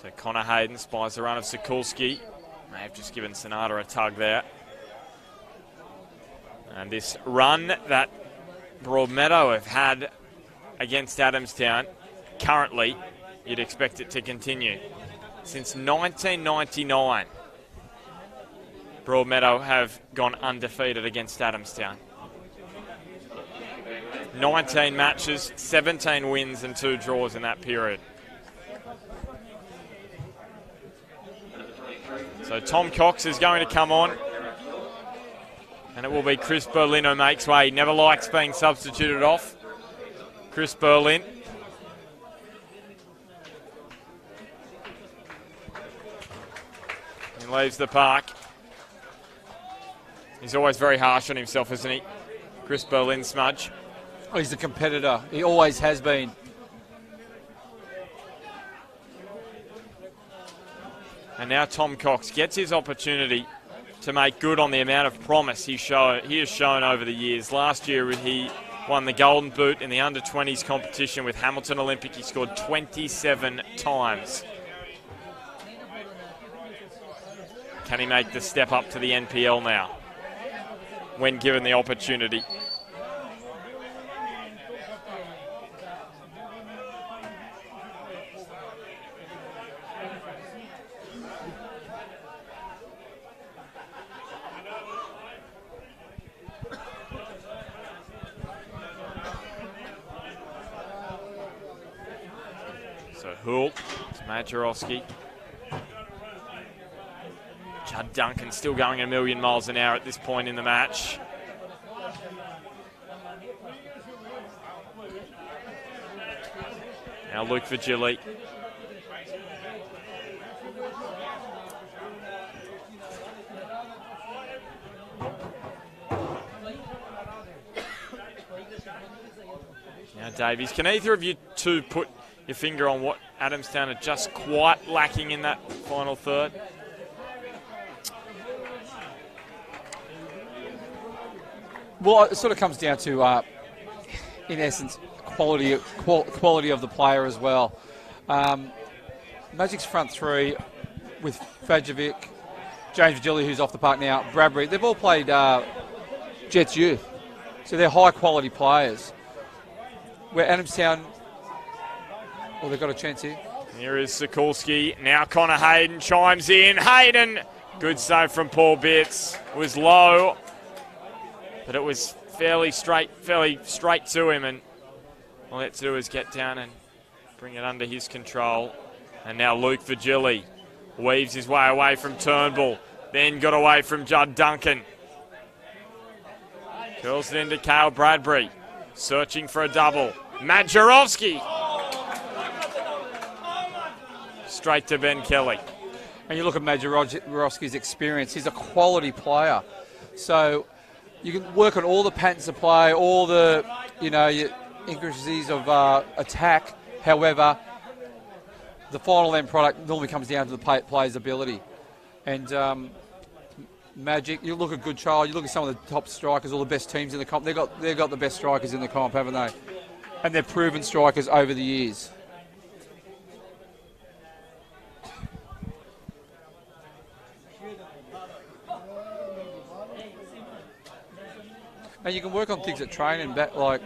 So Connor Hayden spies the run of Sikulski. May have just given Sonata a tug there. And this run that Broadmeadow have had against Adamstown, currently, you'd expect it to continue. Since 1999, Broadmeadow have gone undefeated against Adamstown. 19 matches, 17 wins and 2 draws in that period. So Tom Cox is going to come on. And it will be Chris Berlin who makes way. He never likes being substituted off. Chris Berlin. He leaves the park. He's always very harsh on himself, isn't he? Chris Berlin, Smudge. Oh, he's a competitor. He always has been. And now Tom Cox gets his opportunity to make good on the amount of promise he has shown over the years. Last year he won the Golden Boot in the under-20s competition with Hamilton Olympic. He scored 27 times. Can he make the step up to the NPL now when given the opportunity? So Hoult to Majorowski. Judd Duncan still going a million miles an hour at this point in the match. Now Luke Vigili. Now Davies, can either of you two put your finger on what Adamstown are just quite lacking in that final third? Well, it sort of comes down to, in essence, quality of the player as well. Magic's front three with Fajovic, James Vigili, who's off the park now, Bradbury, they've all played Jets youth, so they're high-quality players. Where Adamstown, well, they've got a chance here. Here is Sikulski. Now Connor Hayden chimes in. Hayden, good save from Paul Bitts. It was low, but it was fairly straight to him, and all he had to do is get down and bring it under his control. And now Luke Vigili weaves his way away from Turnbull, then got away from Judd Duncan. Curls it into Cale Bradbury, searching for a double. Matt Jarowski. Straight to Ben Kelly. And you look at Matt Jarowski's experience, he's a quality player. So you can work on all the patterns of play, all the, your intricacies of attack. However, the final end product normally comes down to the player's ability. And Magic, you look at Good Child, you look at some of the top strikers, all the best teams in the comp. They've got the best strikers in the comp, haven't they? And they're proven strikers over the years. And you can work on things at training, like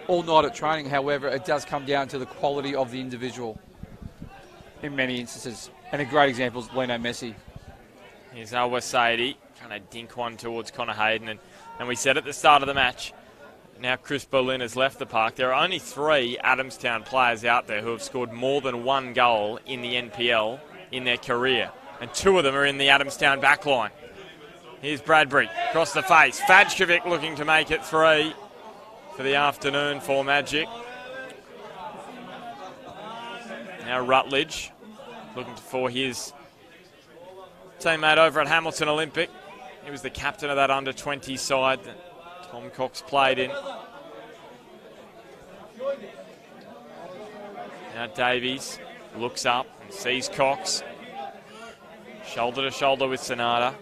all night at training. However, it does come down to the quality of the individual in many instances. And a great example is Lino Messi. Here's Al-Wasaidi trying to dink one towards Connor Hayden. And we said at the start of the match, now Chris Berlin has left the park. There are only 3 Adamstown players out there who have scored more than 1 goal in the NPL in their career. And 2 of them are in the Adamstown backline. Here's Bradbury, across the face. Fajkovic looking to make it 3 for the afternoon for Magic. Now Rutledge looking for his teammate over at Hamilton Olympic. He was the captain of that under-20 side that Tom Cox played in. Now Davies looks up and sees Cox. Shoulder to shoulder with Sonata.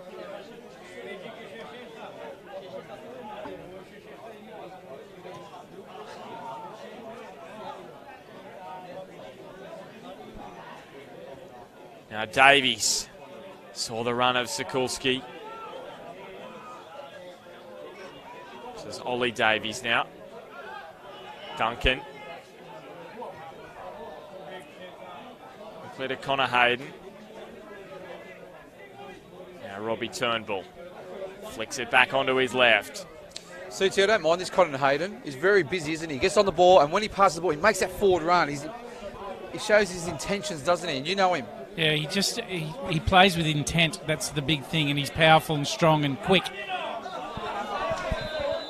Now Davies saw the run of Sikulski. This is Ollie Davies now. Duncan. Clear to Connor Hayden. Now Robbie Turnbull flicks it back onto his left. CT, I don't mind this Connor Hayden. He's very busy, isn't he? He gets on the ball, and when he passes the ball, he makes that forward run. He shows his intentions, doesn't he? And you know him. Yeah, he plays with intent. That's the big thing, and he's powerful and strong and quick.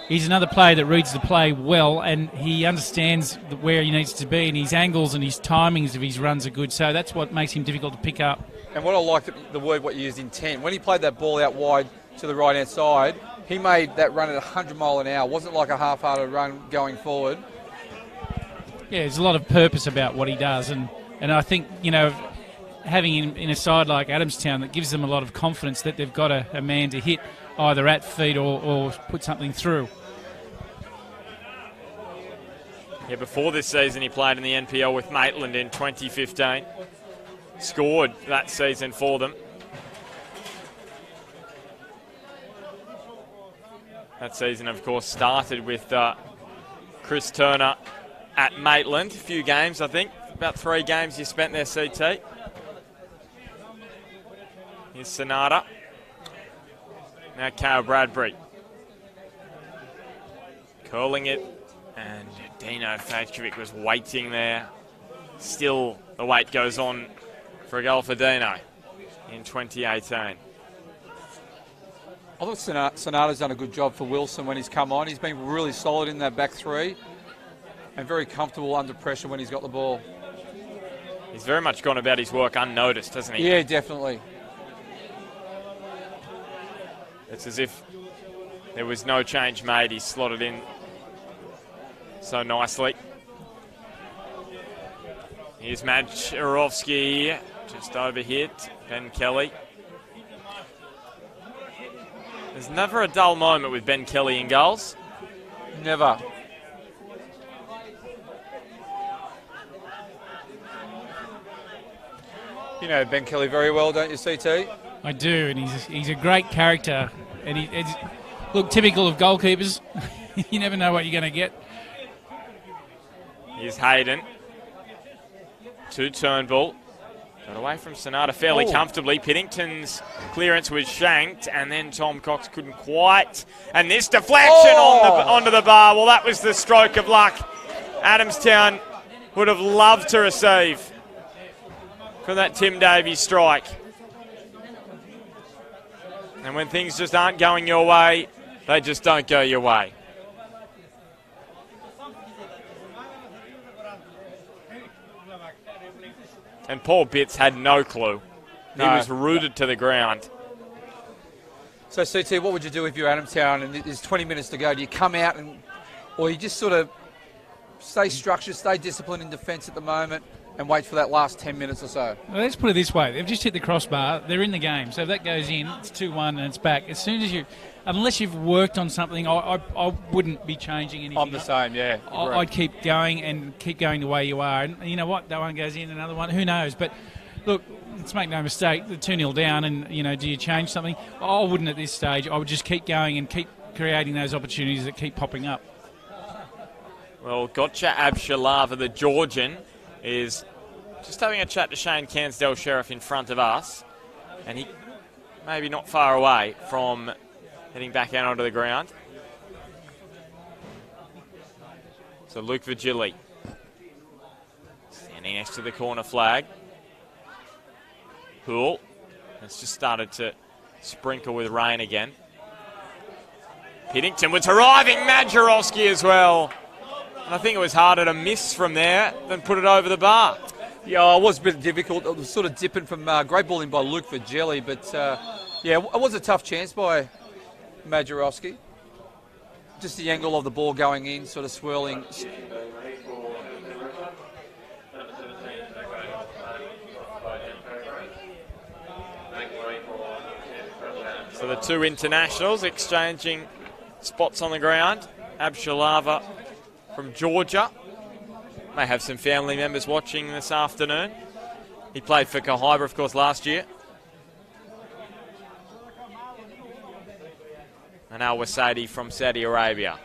He's another player that reads the play well, and he understands where he needs to be, and his angles and his timings of his runs are good. So that's what makes him difficult to pick up. And what I like the word what you used, intent. When he played that ball out wide to the right-hand side, he made that run at 100 mile an hour. It wasn't like a half-hearted run going forward. Yeah, there's a lot of purpose about what he does, and I think, having him in a side like Adamstown, that gives them a lot of confidence that they've got a man to hit either at feet or put something through. Yeah, before this season he played in the NPL with Maitland in 2015. Scored that season for them. That season, of course, started with Chris Turner at Maitland. A few games, I think. About 3 games you spent there, CT. Here's Sonata. Now Cale Bradbury. Curling it. And Dino Fajkovic was waiting there. Still, the wait goes on for a goal for Dino in 2018. I thought Sonata's done a good job for Wilson when he's come on. He's been really solid in that back 3 and very comfortable under pressure when he's got the ball. He's very much gone about his work unnoticed, hasn't he? Yeah, definitely. It's as if there was no change made. He's slotted in so nicely. Here's Majerovski, just overhit. Ben Kelly. There's never a dull moment with Ben Kelly in goals. Never. You know Ben Kelly very well, don't you, CT? I do, and he's a great character. And it's, look, typical of goalkeepers. You never know what you're going to get. Here's Hayden. To Turnbull. Got away from Sonata fairly comfortably. Piddington's clearance was shanked, and then Tom Cox couldn't quite. And this deflection onto the bar. Well, that was the stroke of luck Adamstown would have loved to receive from that Tim Davies strike. And when things just aren't going your way, they just don't go your way. And Paul Bitts had no clue. He was rooted to the ground. So, CT, what would you do if you're Adamstown and there's 20 minutes to go? Do you come out or you just sort of stay structured, stay disciplined in defence at the moment and wait for that last 10 minutes or so? Well, let's put it this way. They've just hit the crossbar. They're in the game. So if that goes in, it's 2-1 and it's back. As soon as unless you've worked on something, I wouldn't be changing anything. I'm the same, yeah. I'd keep going and keep going the way you are. And you know what? That one goes in, another one. Who knows? But look, let's make no mistake. The 2-0 down and, do you change something? I wouldn't at this stage. I would just keep going and keep creating those opportunities that keep popping up. Well, Gotcha Abshalava, the Georgian, is just having a chat to Shane Cansdell, Sheriff, in front of us. And he maybe not far away from heading back out onto the ground. So Luke Vigili standing next to the corner flag. Poole. It's just started to sprinkle with rain again. Piddington was arriving. Majerovski as well. And I think it was harder to miss from there than put it over the bar. Yeah, it was a bit difficult. It was sort of dipping from great balling by Luke Vigili, but it was a tough chance by Majerovski. Just the angle of the ball going in, sort of swirling. So the two internationals exchanging spots on the ground. Abshalava from Georgia. May have some family members watching this afternoon. He played for Kahibra, of course, last year. And Al Wasadi from Saudi Arabia.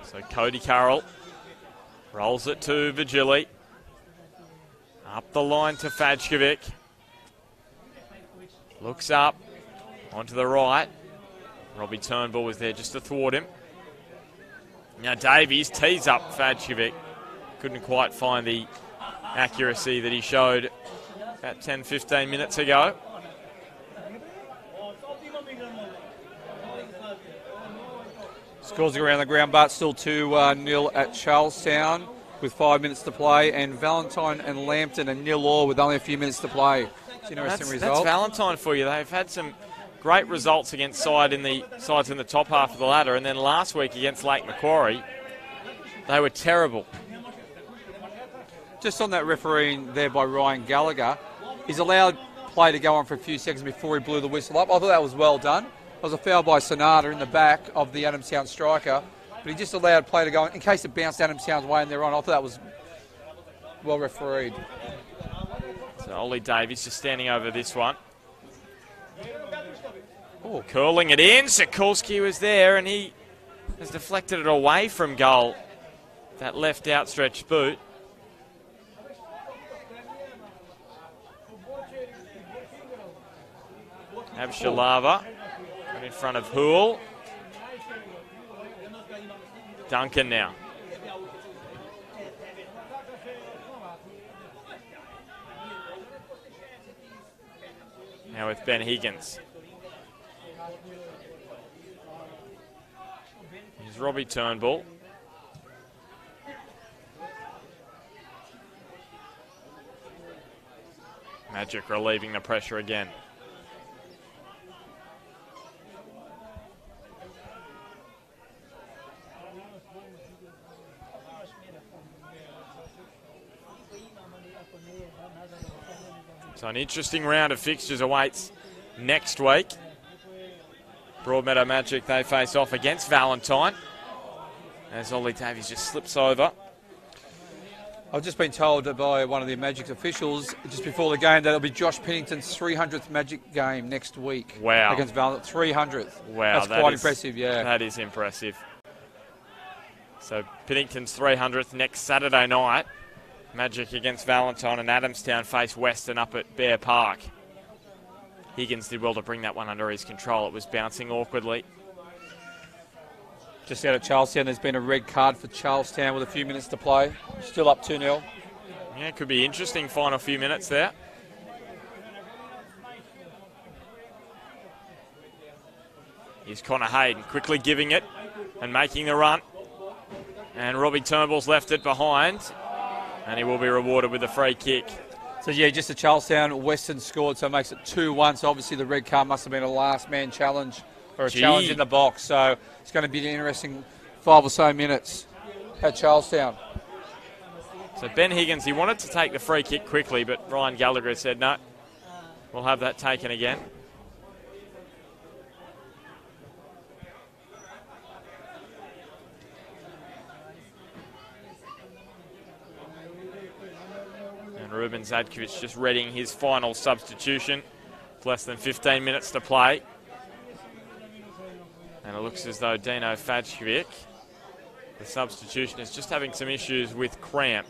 So Cody Carroll rolls it to Vigili. Up the line to Fajkovic. Looks up onto the right. Robbie Turnbull was there just to thwart him. Now Davies tees up Fajkovic. Couldn't quite find the accuracy that he showed about 10-15 minutes ago. Scores around the ground, but still 2-0 at Charlestown with 5 minutes to play, and Valentine and Lambton are 0-0 with only a few minutes to play. It's an interesting result. That's Valentine for you. They've had some great results against sides in the top half of the ladder, and then last week against Lake Macquarie, they were terrible. Just on that refereeing there by Ryan Gallagher, he's allowed play to go on for a few seconds before he blew the whistle up. I thought that was well done. It was a foul by Sonata in the back of the Adamstown striker, but he just allowed play to go on in case it bounced Adamstown's way and they're on. I thought that was well refereed. So Ollie Davies just standing over this one. Oh, curling it in. Sikulski was there and he has deflected it away from goal. That left outstretched boot. Abshalava in front of Hoole. Duncan now. Now with Ben Higgins. Here's Robbie Turnbull. Magic relieving the pressure again. So an interesting round of fixtures awaits next week. Broadmeadow Magic, they face off against Valentine, as Ollie Davies just slips over. I've just been told by one of the Magic officials just before the game that it'll be Josh Pennington's 300th Magic game next week. Wow. Against Valentine. 300th. Wow. That's quite impressive, yeah. That is impressive. So Pennington's 300th next Saturday night. Magic against Valentine, and Adamstown face Western up at Bear Park. Higgins did well to bring that one under his control. It was bouncing awkwardly. Just out at Charlestown, there's been a red card for Charlestown with a few minutes to play. Still up 2-0. Yeah, it could be interesting final few minutes there. Here's Connor Hayden quickly giving it and making the run. And Robbie Turnbull's left it behind. And he will be rewarded with a free kick. So, yeah, just a Charlestown. Western scored, so it makes it 2-1. So, obviously, the red card must have been a last-man challenge or a challenge in the box. So, it's going to be an interesting 5 or so minutes at Charlestown. So, Ben Higgins, he wanted to take the free kick quickly, but Ryan Gallagher said, no, we'll have that taken again. Ruben Zadkovic just readying his final substitution. With less than 15 minutes to play. And it looks as though Dino Fajkovic, the substitution, is just having some issues with cramp.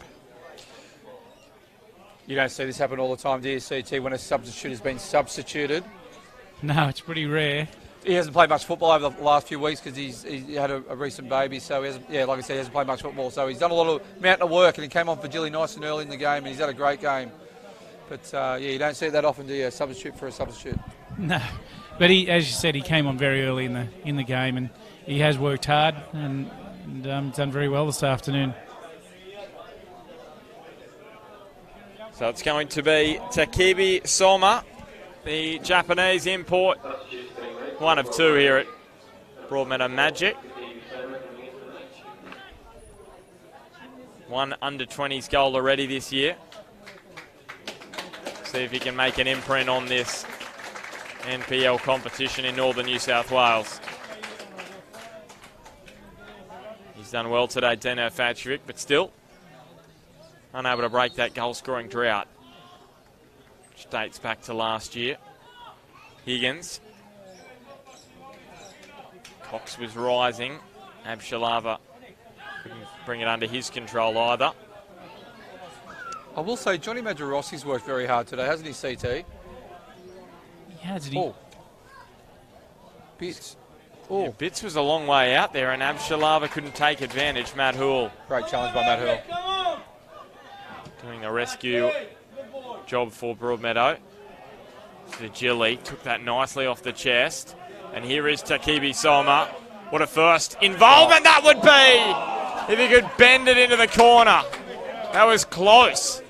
You don't see this happen all the time, do you, CT, when a substitute has been substituted? No, it's pretty rare. He hasn't played much football over the last few weeks because he had a recent baby, so he hasn't, like I said, he hasn't played much football. So he's done a lot of mountain of work, and he came on for Gilly nice and early in the game, and he's had a great game. But you don't see it that often, do you? Substitute for a substitute. No, but he, as you said, he came on very early in the game, and he has worked hard and done very well this afternoon. So it's going to be Takebi Soma, the Japanese import. One of two here at Broadmeadow Magic. One under-20s goal already this year. See if he can make an imprint on this NPL competition in northern New South Wales. He's done well today, Dino Fajkovic, but still unable to break that goal-scoring drought, which dates back to last year. Higgins. Cox was rising. Abshalava couldn't bring it under his control either. I will say Johnny Majerossi's worked very hard today, hasn't he, CT? He has. He? Oh. Bits. Oh. Yeah, Bits was a long way out there, and Abshalava couldn't take advantage. Matt Hoole. Great challenge by Matt Hoole. Doing a rescue job for Broadmeadow. Vigili took that nicely off the chest. And here is Takebi Soma. What a first involvement that would be if he could bend it into the corner. That was close.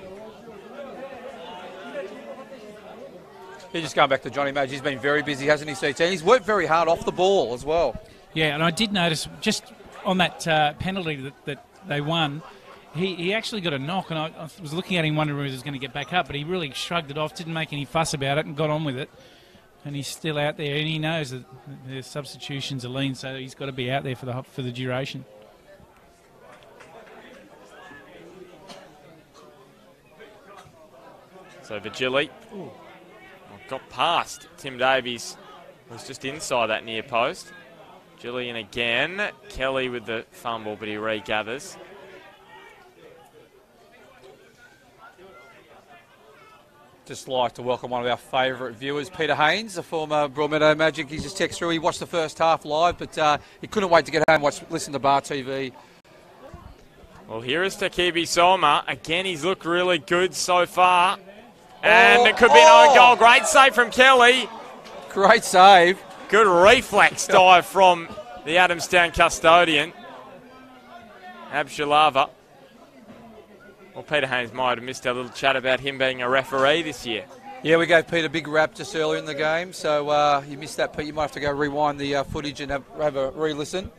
He's just going back to Johnny Madge. He's been very busy, hasn't he, CT? He's worked very hard off the ball as well. Yeah, and I did notice just on that penalty that they won, he actually got a knock, and I was looking at him wondering if he was going to get back up, but he really shrugged it off, didn't make any fuss about it, and got on with it. And he's still out there, and he knows that the substitutions are lean, so he's got to be out there for the duration. So Vigili got past Tim Davies, was just inside that near post. Gillian again. Kelly with the fumble, but he regathers. Just like to welcome one of our favourite viewers, Peter Haynes, a former Broadmeadow Magic. He's just texted through. He watched the first half live, but he couldn't wait to get home and listen to Bar TV. Well, here is Takebi Soma. Again, he's looked really good so far. And it could be another goal. Great save from Kelly. Great save. Good reflex dive from the Adamstown custodian. Abshalava. Well, Peter Haynes might have missed a little chat about him being a referee this year. Yeah, we gave Pete a big rap just earlier in the game, so you missed that, Pete. You might have to go rewind the footage and have a re-listen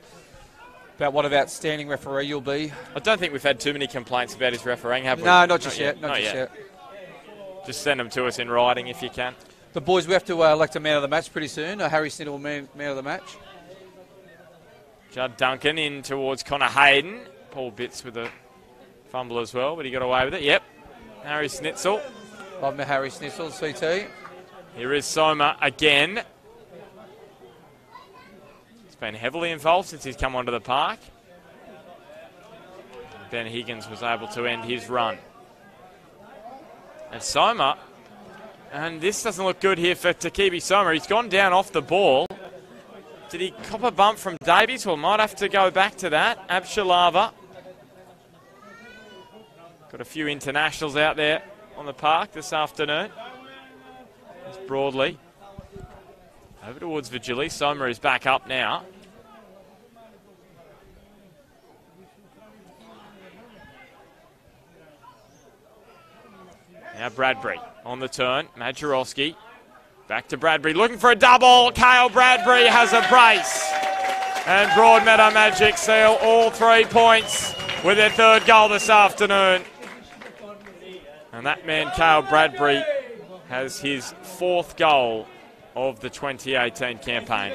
about what an outstanding referee you'll be. I don't think we've had too many complaints about his refereeing, have we? No, not just yet. Not just yet. Just send them to us in writing if you can. The boys, we have to elect a man of the match pretty soon. Harry Snittle, man of the match. Judd Duncan in towards Connor Hayden. Paul Bitts with a fumble as well, but he got away with it. Yep. Harry Snitzel. Love me Harry Snitzel, CT. Here is Soma again. He's been heavily involved since he's come onto the park. Ben Higgins was able to end his run. And Soma, and this doesn't look good here for Takibi Soma. He's gone down off the ball. Did he cop a bump from Davies? Well, might have to go back to that. Abshalava. Got a few internationals out there on the park this afternoon. It's Broadley. Over towards Vigili. Soma is back up now. Now Bradbury on the turn. Majorowski. Back to Bradbury. Looking for a double. Kale Bradbury has a brace. And Broadmeadow Magic seal all 3 points with their third goal this afternoon. And that man, Kale Bradbury, has his 4th goal of the 2018 campaign.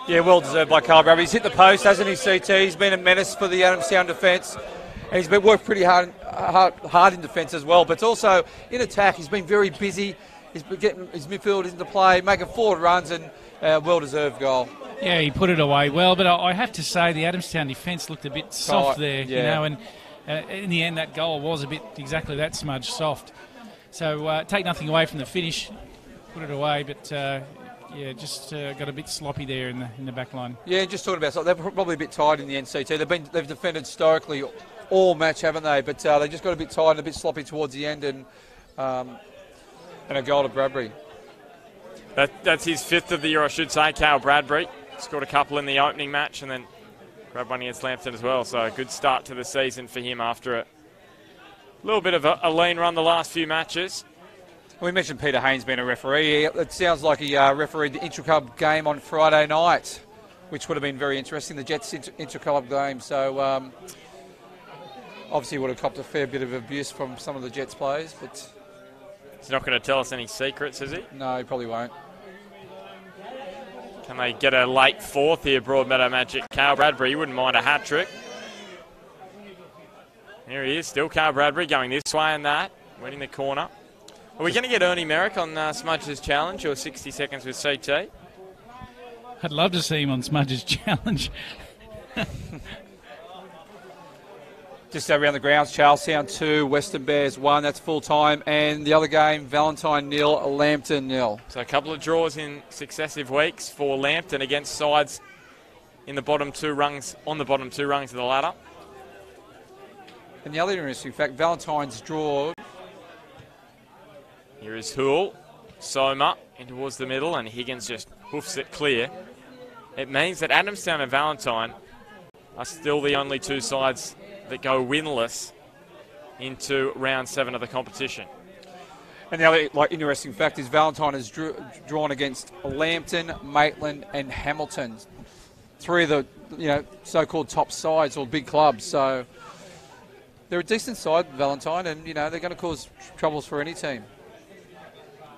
Yeah, well deserved by Kyle Bradbury. He's hit the post, hasn't he, CT? He's been a menace for the Adamstown defence. And he's been worked pretty hard in defence as well. But also in attack, he's been very busy. He's been getting his midfield into play, making forward runs, and well-deserved goal. Yeah, he put it away well. But I have to say the Adamstown defence looked a bit soft there, you know, and in the end, that goal was a bit exactly that smudge soft. So take nothing away from the finish, put it away, but just got a bit sloppy there in the back line. Yeah, just talking about they're probably a bit tired in the NCT. They've defended stoically all match, haven't they? But they just got a bit tired and a bit sloppy towards the end, and a goal to Bradbury. That's his 5th of the year, I should say. Kale Bradbury scored a couple in the opening match, and then grabbed one against Lambton as well, so a good start to the season for him after a little bit of a lean run the last few matches. We mentioned Peter Haynes being a referee. It sounds like he refereed the intra-club game on Friday night, which would have been very interesting, the Jets intra-club game. So obviously would have copped a fair bit of abuse from some of the Jets players. But he's not going to tell us any secrets, is he? No, he probably won't. Can they get a late 4th here, Broadmeadow Magic? Kale Bradbury, you wouldn't mind a hat-trick. Here he is, still Kale Bradbury going this way and that, winning the corner. Are we going to get Ernie Merrick on Smudge's Challenge or 60 Seconds with CT? I'd love to see him on Smudge's Challenge. Just around the grounds, Charlestown 2, Western Bears 1, that's full time. And the other game, Valentine 0, Lambton 0. So a couple of draws in successive weeks for Lambton against sides in the bottom 2 rungs, on the bottom 2 rungs of the ladder. And the other interesting fact, Valentine's draw. Here is Hoole, Soma in towards the middle, and Higgins just hoofs it clear. It means that Adamstown and Valentine are still the only 2 sides that go winless into round 7 of the competition. And the other interesting fact is Valentine has drawn against Lambton, Maitland and Hamilton. 3 of the so-called top sides or big clubs. So they're a decent side, Valentine, and they're going to cause troubles for any team.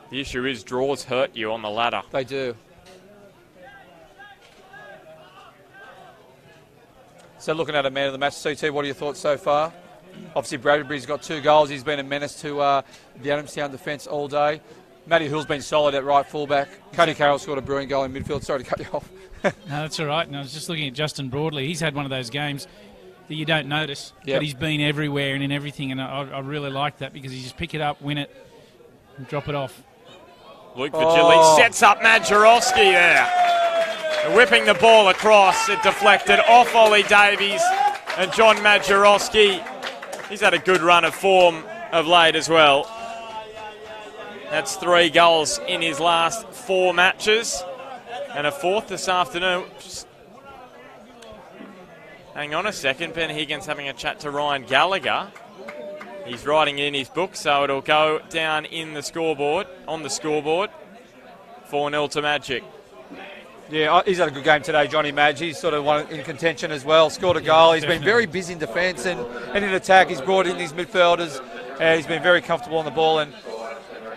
The issue is draws hurt you on the ladder. They do. So looking at a man of the match, CT, what are your thoughts so far? Obviously, Bradbury's got 2 goals. He's been a menace to the Adamstown defence all day. Matty Hill's been solid at right fullback. Cody Carroll scored a brilliant goal in midfield. Sorry to cut you off. No, that's all right. And I was just looking at Justin Broadley. He's had one of those games that you don't notice, but he's been everywhere and in everything, and I really like that because he just pick it up, win it, and drop it off. Luke Vigili sets up Majorowski there. Whipping the ball across, it deflected off Ollie Davies and John Majorowski. He's had a good run of form of late as well. That's 3 goals in his last 4 matches and a 4th this afternoon. Just hang on a second, Ben Higgins having a chat to Ryan Gallagher. He's writing it in his book, so it'll go down in the scoreboard, on the scoreboard. 4-0 to Magic. Yeah, he's had a good game today, Johnny Madge. He's sort of one in contention as well. Scored a goal. He's been very busy in defence and in attack. He's brought in his midfielders. He's been very comfortable on the ball, and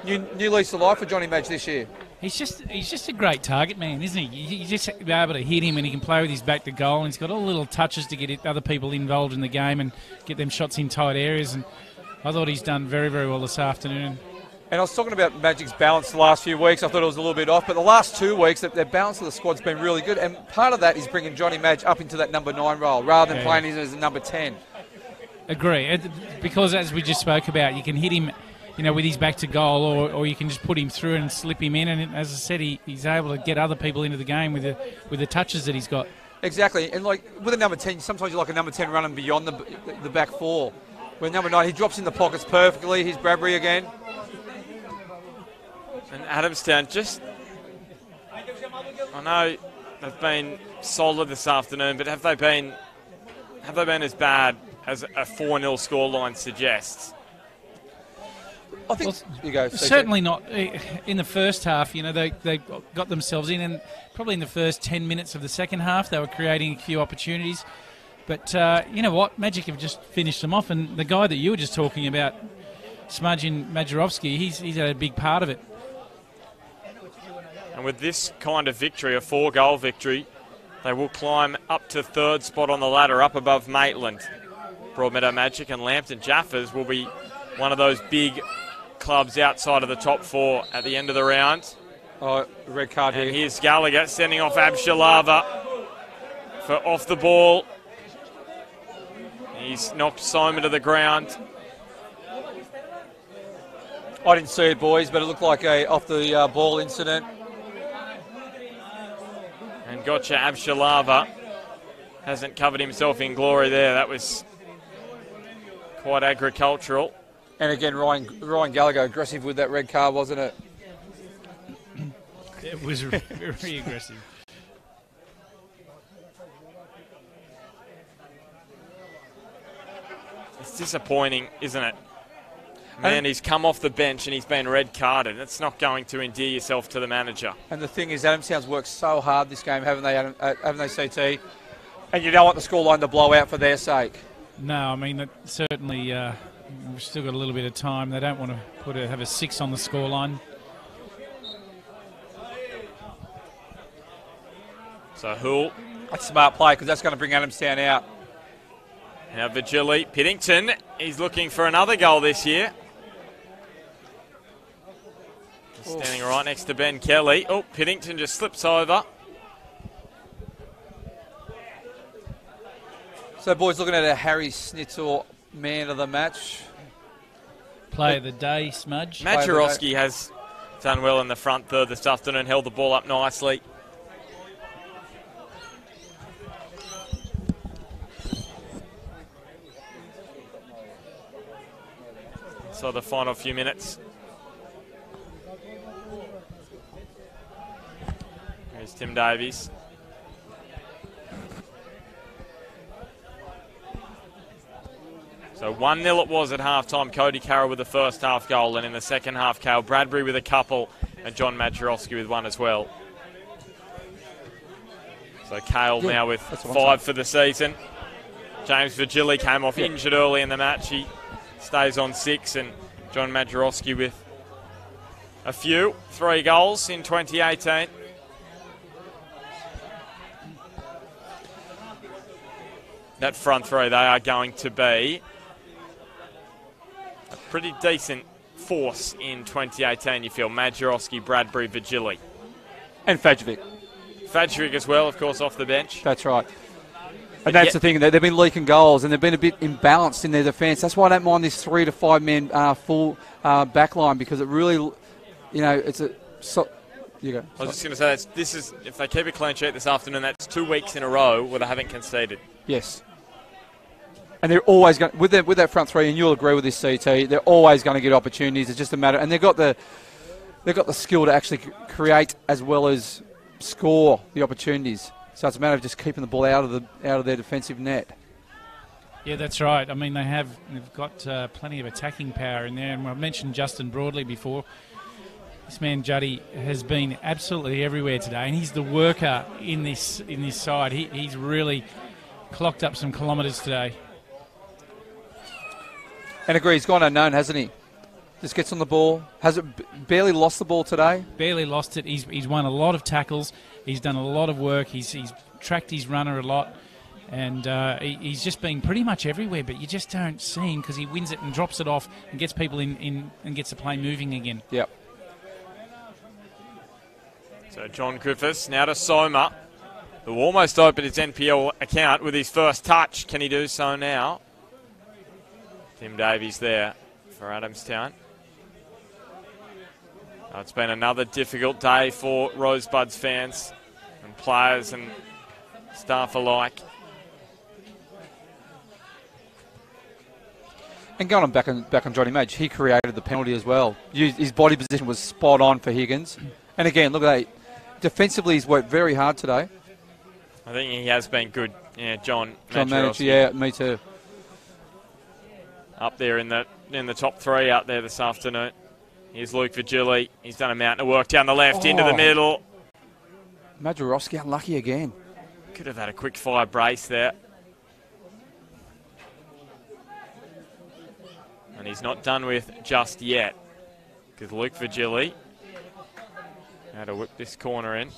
new lease of life for Johnny Madge this year. He's just a great target man, isn't he? You just be able to hit him, and he can play with his back to goal, and he's got all the little touches to get other people involved in the game and get them shots in tight areas. And I thought he's done very, very well this afternoon. And I was talking about Magic's balance the last few weeks. I thought it was a little bit off, but the last 2 weeks, their balance of the squad's been really good. And part of that is bringing Johnny Madge up into that number 9 role rather than playing him as a number 10. Agree, because as we just spoke about, you can hit him, with his back to goal, or you can just put him through and slip him in. And as I said, he's able to get other people into the game with the touches that he's got. Exactly, and like with a number 10, sometimes you like a number 10 running beyond the back 4. With number 9, he drops in the pockets perfectly. He's Bradbury again. And Adamstown I know they've been solid this afternoon, but have they been as bad as a 4-0 scoreline suggests? I think you go. Certainly not in the first half. They got themselves in, and probably in the first 10 minutes of the second half, they were creating a few opportunities. But you know what? Magic have just finished them off, and the guy that you were just talking about, Smudgin Majerovski, he's had a big part of it. And with this kind of victory, a 4-goal victory, they will climb up to 3rd spot on the ladder, up above Maitland. Broadmeadow Magic and Lambton Jaffers will be one of those big clubs outside of the top 4 at the end of the round. Oh, red card here. And here's Gallagher sending off Abshalava for off the ball. He's knocked Simon to the ground. I didn't see it, boys, but it looked like a off the ball incident. And gotcha, Abshalava hasn't covered himself in glory there. That was quite agricultural. And again, Ryan Gallagher aggressive with that red card, wasn't it? It was very aggressive. It's disappointing, isn't it? Man, he's come off the bench and he's been red carded. It's not going to endear yourself to the manager. And the thing is, Adamstown's worked so hard this game, haven't they, CT? And you don't want the scoreline to blow out for their sake. No, I mean, certainly we've still got a little bit of time. They don't want to have a 6 on the scoreline. So Hull. That's a smart play because that's going to bring Adamstown out. Now Vigili, Piddington, he's looking for another goal this year. Standing right next to Ben Kelly. Oh, Piddington just slips over. So, boys, looking at a Harry Snitzel man of the match. Play of the day, Smudge. Majerovski has done well in the front third this afternoon, held the ball up nicely. So the final few minutes. Here's Tim Davies. So 1-0 it was at half-time. Cody Carroll with the first half goal, and in the second half, Cale Bradbury with a couple, and John Majerovski with one as well. So Cale now with 5 for the season. James Vigili came off injured early in the match. He stays on 6, and John Majerovski with a few, 3 goals in 2018. That front three, they are going to be a pretty decent force in 2018, you feel. Majerovski, Bradbury, Vigili. And Fadjovic. Fadjovic as well, of course, off the bench. That's right. And that's the thing, they've been leaking goals and they've been a bit imbalanced in their defence. That's why I don't mind this 3 to 5 man full back line, because it really, it's a... you go. I was just going to say, this is if they keep a clean sheet this afternoon, that's 2 weeks in a row where they haven't conceded. Yes. And they're always going with that front three, and you'll agree with this, CT. They're always going to get opportunities. It's just a matter, and they've got the skill to actually create as well as score the opportunities. So it's a matter of just keeping the ball out of their defensive net. Yeah, that's right. I mean, they've got plenty of attacking power in there. And I mentioned Justin Broadley before. This man Juddy has been absolutely everywhere today, and he's the worker in this side. He's really clocked up some kilometres today. And agree, he's gone unknown, hasn't he? Just gets on the ball. Hasn't barely lost the ball today. Barely lost it. He's won a lot of tackles. He's done a lot of work. He's tracked his runner a lot. And he's just been pretty much everywhere, but you just don't see him because he wins it and drops it off and gets people in and gets the play moving again. Yep. So John Griffiths now to Soma, who almost opened his NPL account with his first touch. Can he do so now? Tim Davies there for Adamstown. It's been another difficult day for Rosebud's fans and players and staff alike. And going on back on Johnny Madge, he created the penalty as well. His body position was spot on for Higgins. And again, look at that. Defensively, he's worked very hard today. I think he has been good. Yeah, John Madge, yeah, me too. Up there in the top three out there this afternoon. Here's Luke Vigili. He's done a mountain of work down the left, into the middle. Majorowski unlucky again. Could have had a quick fire brace there. And he's not done with just yet, because Luke Vigili had to whip this corner in.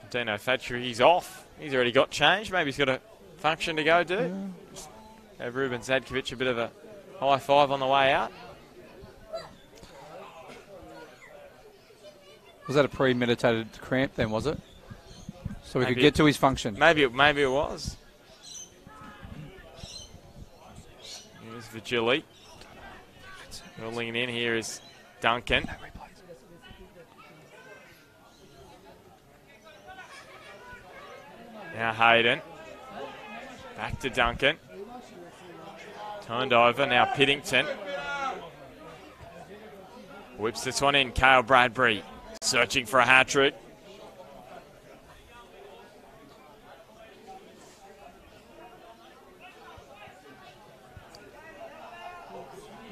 Dino Fatchery, he's off. He's already got change. Maybe he's got a function to go do. Yeah. Have Ruben Zadkovic a bit of a high five on the way out. Was that a premeditated cramp then, was it? So we could get to his function. Maybe it was. Here's Vigili. Rolling in here is Duncan. Now Hayden. Back to Duncan. Turned over, now Piddington. Whips this one in, Cale Bradbury. Searching for a hat-trick.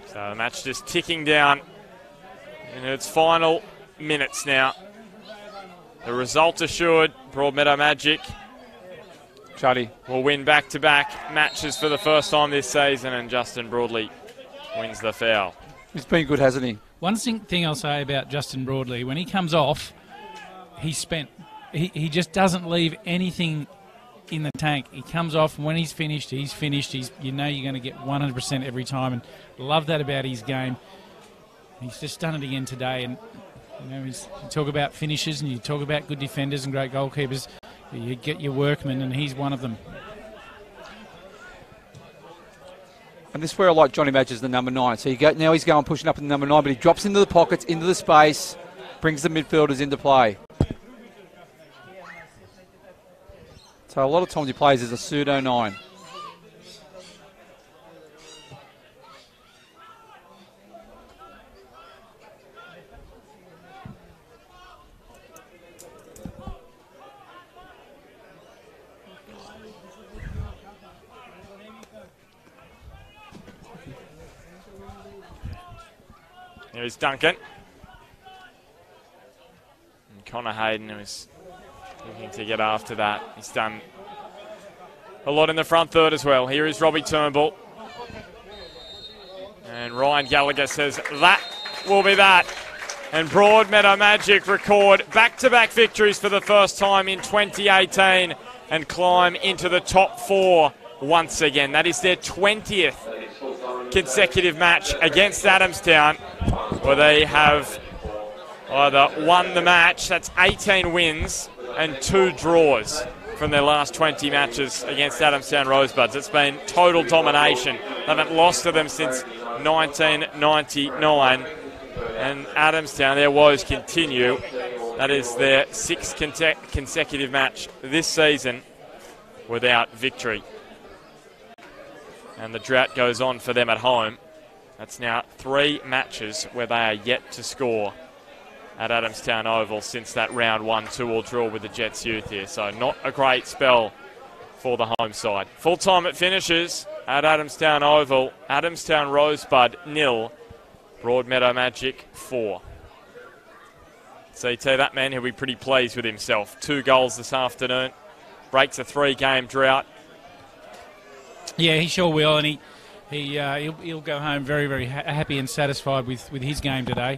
So the match just ticking down in its final minutes now. The result assured, Broadmeadow Magic Juddy will win back-to-back matches for the first time this season, and Justin Broadley wins the foul. He's been good, hasn't he? One thing I'll say about Justin Broadley, when he comes off, he's spent. He just doesn't leave anything in the tank. He comes off, and when he's finished, he's finished. You know you're going to get 100% every time, and love that about his game. He's just done it again today, and you know you talk about finishers and you talk about good defenders and great goalkeepers. You get your workmen, and he's one of them. And this is where I like Johnny Madge as the number 9. So now he's going pushing up in the number 9, but he drops into the pockets, into the space, brings the midfielders into play. So a lot of times he plays as a pseudo 9. Here's Duncan. And Connor Hayden, who's looking to get after that. He's done a lot in the front third as well. Here is Robbie Turnbull. And Ryan Gallagher says that will be that. And Broadmeadow Magic record back-to-back victories for the first time in 2018 and climb into the top 4 once again. That is their 20th consecutive match against Adamstown, where they have either won the match, that's 18 wins and 2 draws from their last 20 matches against Adamstown Rosebuds. It's been total domination. They haven't lost to them since 1999. And Adamstown, their woes continue. That is their 6th consecutive match this season without victory. And the drought goes on for them at home. That's now 3 matches where they are yet to score at Adamstown Oval since that round 1 2-all draw with the Jets youth here. So not a great spell for the home side. Full time it finishes at Adamstown Oval. Adamstown Rosebud 0, Broadmeadow Magic 4. CT, that man, he'll be pretty pleased with himself. 2 goals this afternoon. Breaks a 3-game drought. Yeah, he sure will, and he'll go home very, very happy and satisfied with his game today.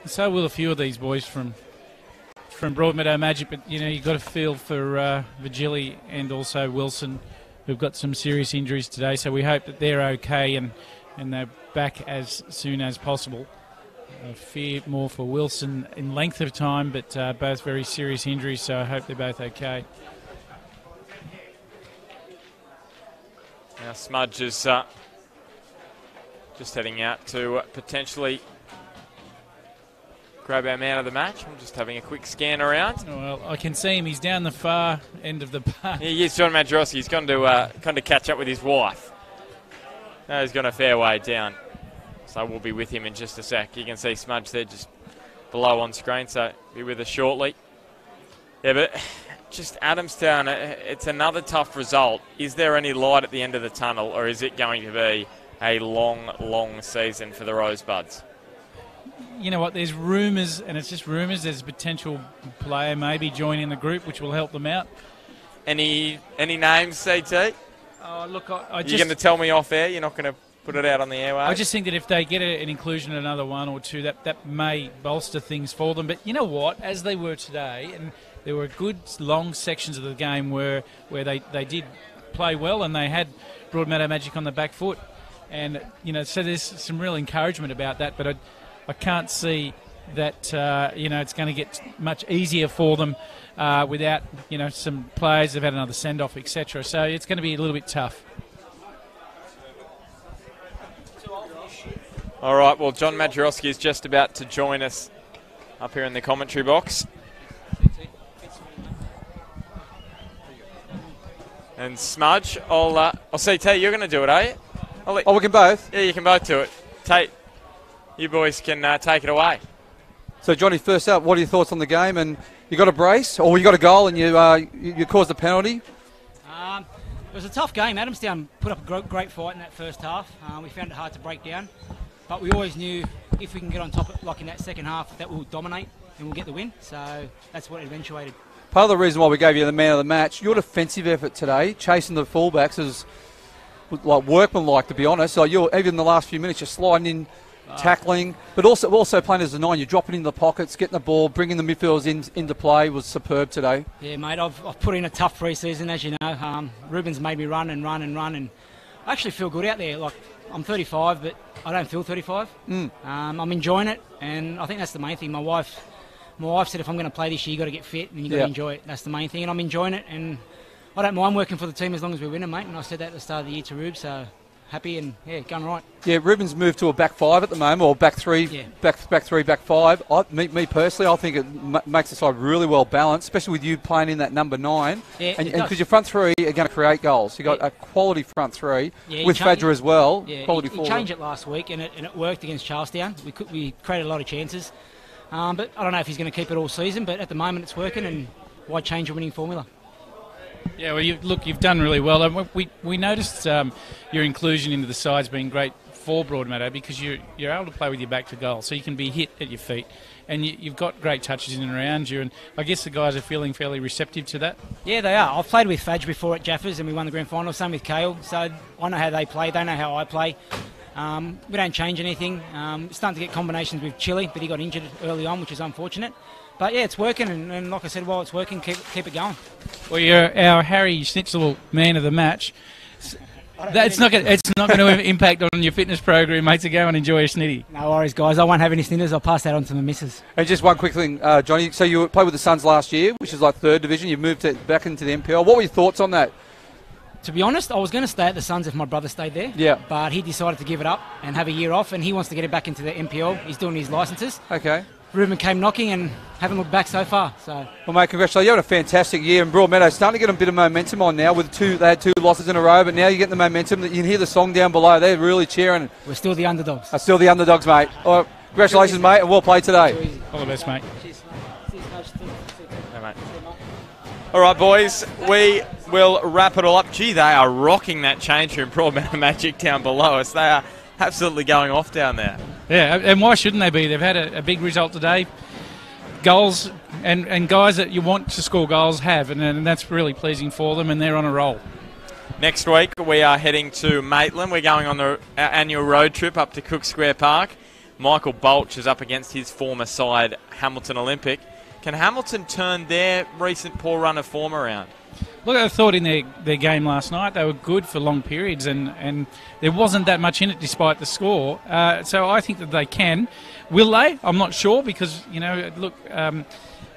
And so will a few of these boys from Broadmeadow Magic, but you've got to feel for Virgili and also Wilson, who've got some serious injuries today. So we hope that they're okay and they're back as soon as possible. I fear more for Wilson in length of time, but both very serious injuries, so I hope they're both okay. Now Smudge is just heading out to potentially grab our man of the match. I'm just having a quick scan around. Well, I can see him. He's down the far end of the park. He is John Madrosky. He's gone to catch up with his wife. No, he's gone a fair way down. So we'll be with him in just a sec. You can see Smudge there just below on screen, so be with us shortly. Yeah, but just Adamstown, it's another tough result. Is there any light at the end of the tunnel, or is it going to be a long, long season for the Rosebuds? You know what, there's rumours, and it's just rumours, there's a potential player maybe joining the group, which will help them out. Any names, CT? Oh, look, You're going to tell me off air? You're not going to put it out on the airwaves? I just think that if they get an inclusion in another 1 or 2, that may bolster things for them. But you know what, as they were today, and there were good long sections of the game where they did play well and they had Broadmeadow Magic on the back foot. And, so there's some real encouragement about that, but I can't see that, it's going to get much easier for them without, some players have had another send-off, etc. So it's going to be a little bit tough. All right, well, John Madrosky is just about to join us up here in the commentary box. And Smudge, I'll see Tate, you're going to do it, are you? We can both. Yeah, you can both do it. Tate, you boys can take it away. So, Johnny, first up, what are your thoughts on the game? And you got a brace, or you got a goal and you caused a penalty? It was a tough game. Adamstown put up a great fight in that first half. We found it hard to break down. But we always knew if we can get on top, like in that second half, that we'll dominate and we'll get the win. So that's what it eventuated. Part of the reason why we gave you the man of the match, your defensive effort today, chasing the fullbacks, is like workmanlike, to be honest. So even in the last few minutes, you're sliding in, tackling, but also playing as a 9. You're dropping in the pockets, getting the ball, bringing the midfielders into play was superb today. Yeah, mate, I've put in a tough pre-season, as you know. Ruben's made me run, and I actually feel good out there. Like, I'm 35, but I don't feel 35. I'm enjoying it, and I think that's the main thing. My wife said if I'm going to play this year, you got to get fit and you got to enjoy it. That's the main thing, and I'm enjoying it, and I don't mind working for the team as long as we win it, mate. And I said that at the start of the year to Rube, so happy and going right. Yeah, Ruben's moved to a back 5 at the moment, or back 3, back 3, back 5. Me personally, I think it makes the side really well balanced, especially with you playing in that number 9. Yeah, and because your front 3 are going to create goals. You got a quality front 3 with Fadra as well. Yeah, quality he changed it last week, and it worked against Charlestown. We created a lot of chances, but I don't know if he's going to keep it all season. But at the moment, it's working, and why change a winning formula? Yeah, well, you've done really well. We noticed your inclusion into the side's been great for Broadmeadow because you're able to play with your back to goal, so you can be hit at your feet, and you've got great touches in and around you, and I guess the guys are feeling fairly receptive to that. Yeah, they are. I've played with Fadge before at Jaffers, and we won the grand final. Same with Kale, so I know how they play. They know how I play. We don't change anything. Starting to get combinations with Chile, but he got injured early on, which is unfortunate. But yeah, it's working, and like I said, while it's working, keep it going. Well, you're our Harry Schnitzel man of the match. It's not going to impact on your fitness program, mate. So go and enjoy a snitty. No worries, guys. I won't have any snitters. I'll pass that on to my missus. And just one quick thing, Johnny. So you played with the Suns last year, which is like 3rd division. You've moved back into the NPL. What were your thoughts on that? To be honest, I was going to stay at the Suns if my brother stayed there. Yeah. But he decided to give it up and have a year off, and he wants to get it back into the NPL. He's doing his licenses. Okay. Ruben came knocking and haven't looked back so far. So, well, mate, congratulations. You had a fantastic year, and Broadmeadow starting to get a bit of momentum on now. They had 2 losses in a row, but now you're getting the momentum. You can hear the song down below. They're really cheering. We're still the underdogs. Still the underdogs, mate. All right. Congratulations, mate, and well played today. All the best, mate. Hey, mate. All right, boys, we will wrap it all up. Gee, they are rocking that change room. Broadmeadow Magic down below us. They are absolutely going off down there. Yeah, and why shouldn't they be? They've had a big result today. Goals and guys that you want to score goals have, and that's really pleasing for them, and they're on a roll. Next week, we are heading to Maitland. We're going on our annual road trip up to Cook Square Park. Michael Bulch is up against his former side, Hamilton Olympic. Can Hamilton turn their recent poor run of form around? Look, I thought in their game last night they were good for long periods, and there wasn't that much in it despite the score. So I think that they can. Will they? I'm not sure because, look,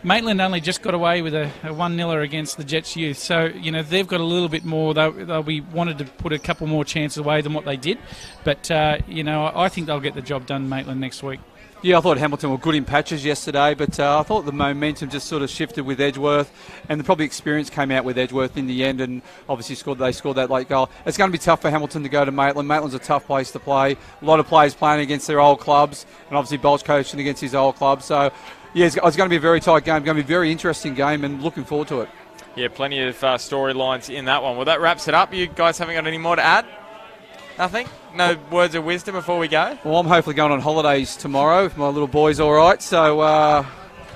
Maitland only just got away with a 1-0 against the Jets youth. So, they've got a little bit more. They'll be wanted to put a couple more chances away than what they did. But, I think they'll get the job done, Maitland, next week. Yeah, I thought Hamilton were good in patches yesterday, but I thought the momentum just sort of shifted with Edgeworth, and probably experience came out with Edgeworth in the end, and obviously they scored that late goal. It's going to be tough for Hamilton to go to Maitland. Maitland's a tough place to play. A lot of players playing against their old clubs, and obviously Bolch coaching against his old club. So, yeah, it's going to be a very tight game. It's going to be a very interesting game, and looking forward to it. Yeah, plenty of storylines in that one. Well, that wraps it up. You guys haven't got any more to add? Nothing? No words of wisdom before we go? Well, I'm hopefully going on holidays tomorrow if my little boy's all right, so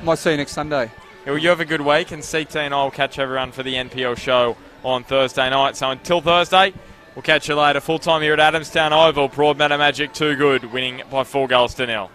might see you next Sunday. Yeah, well, you have a good week, and CT and I will catch everyone for the NPL show on Thursday night. So until Thursday, we'll catch you later. Full time here at Adamstown Oval. Broadmeadow Magic too good, winning by 4 goals to 0.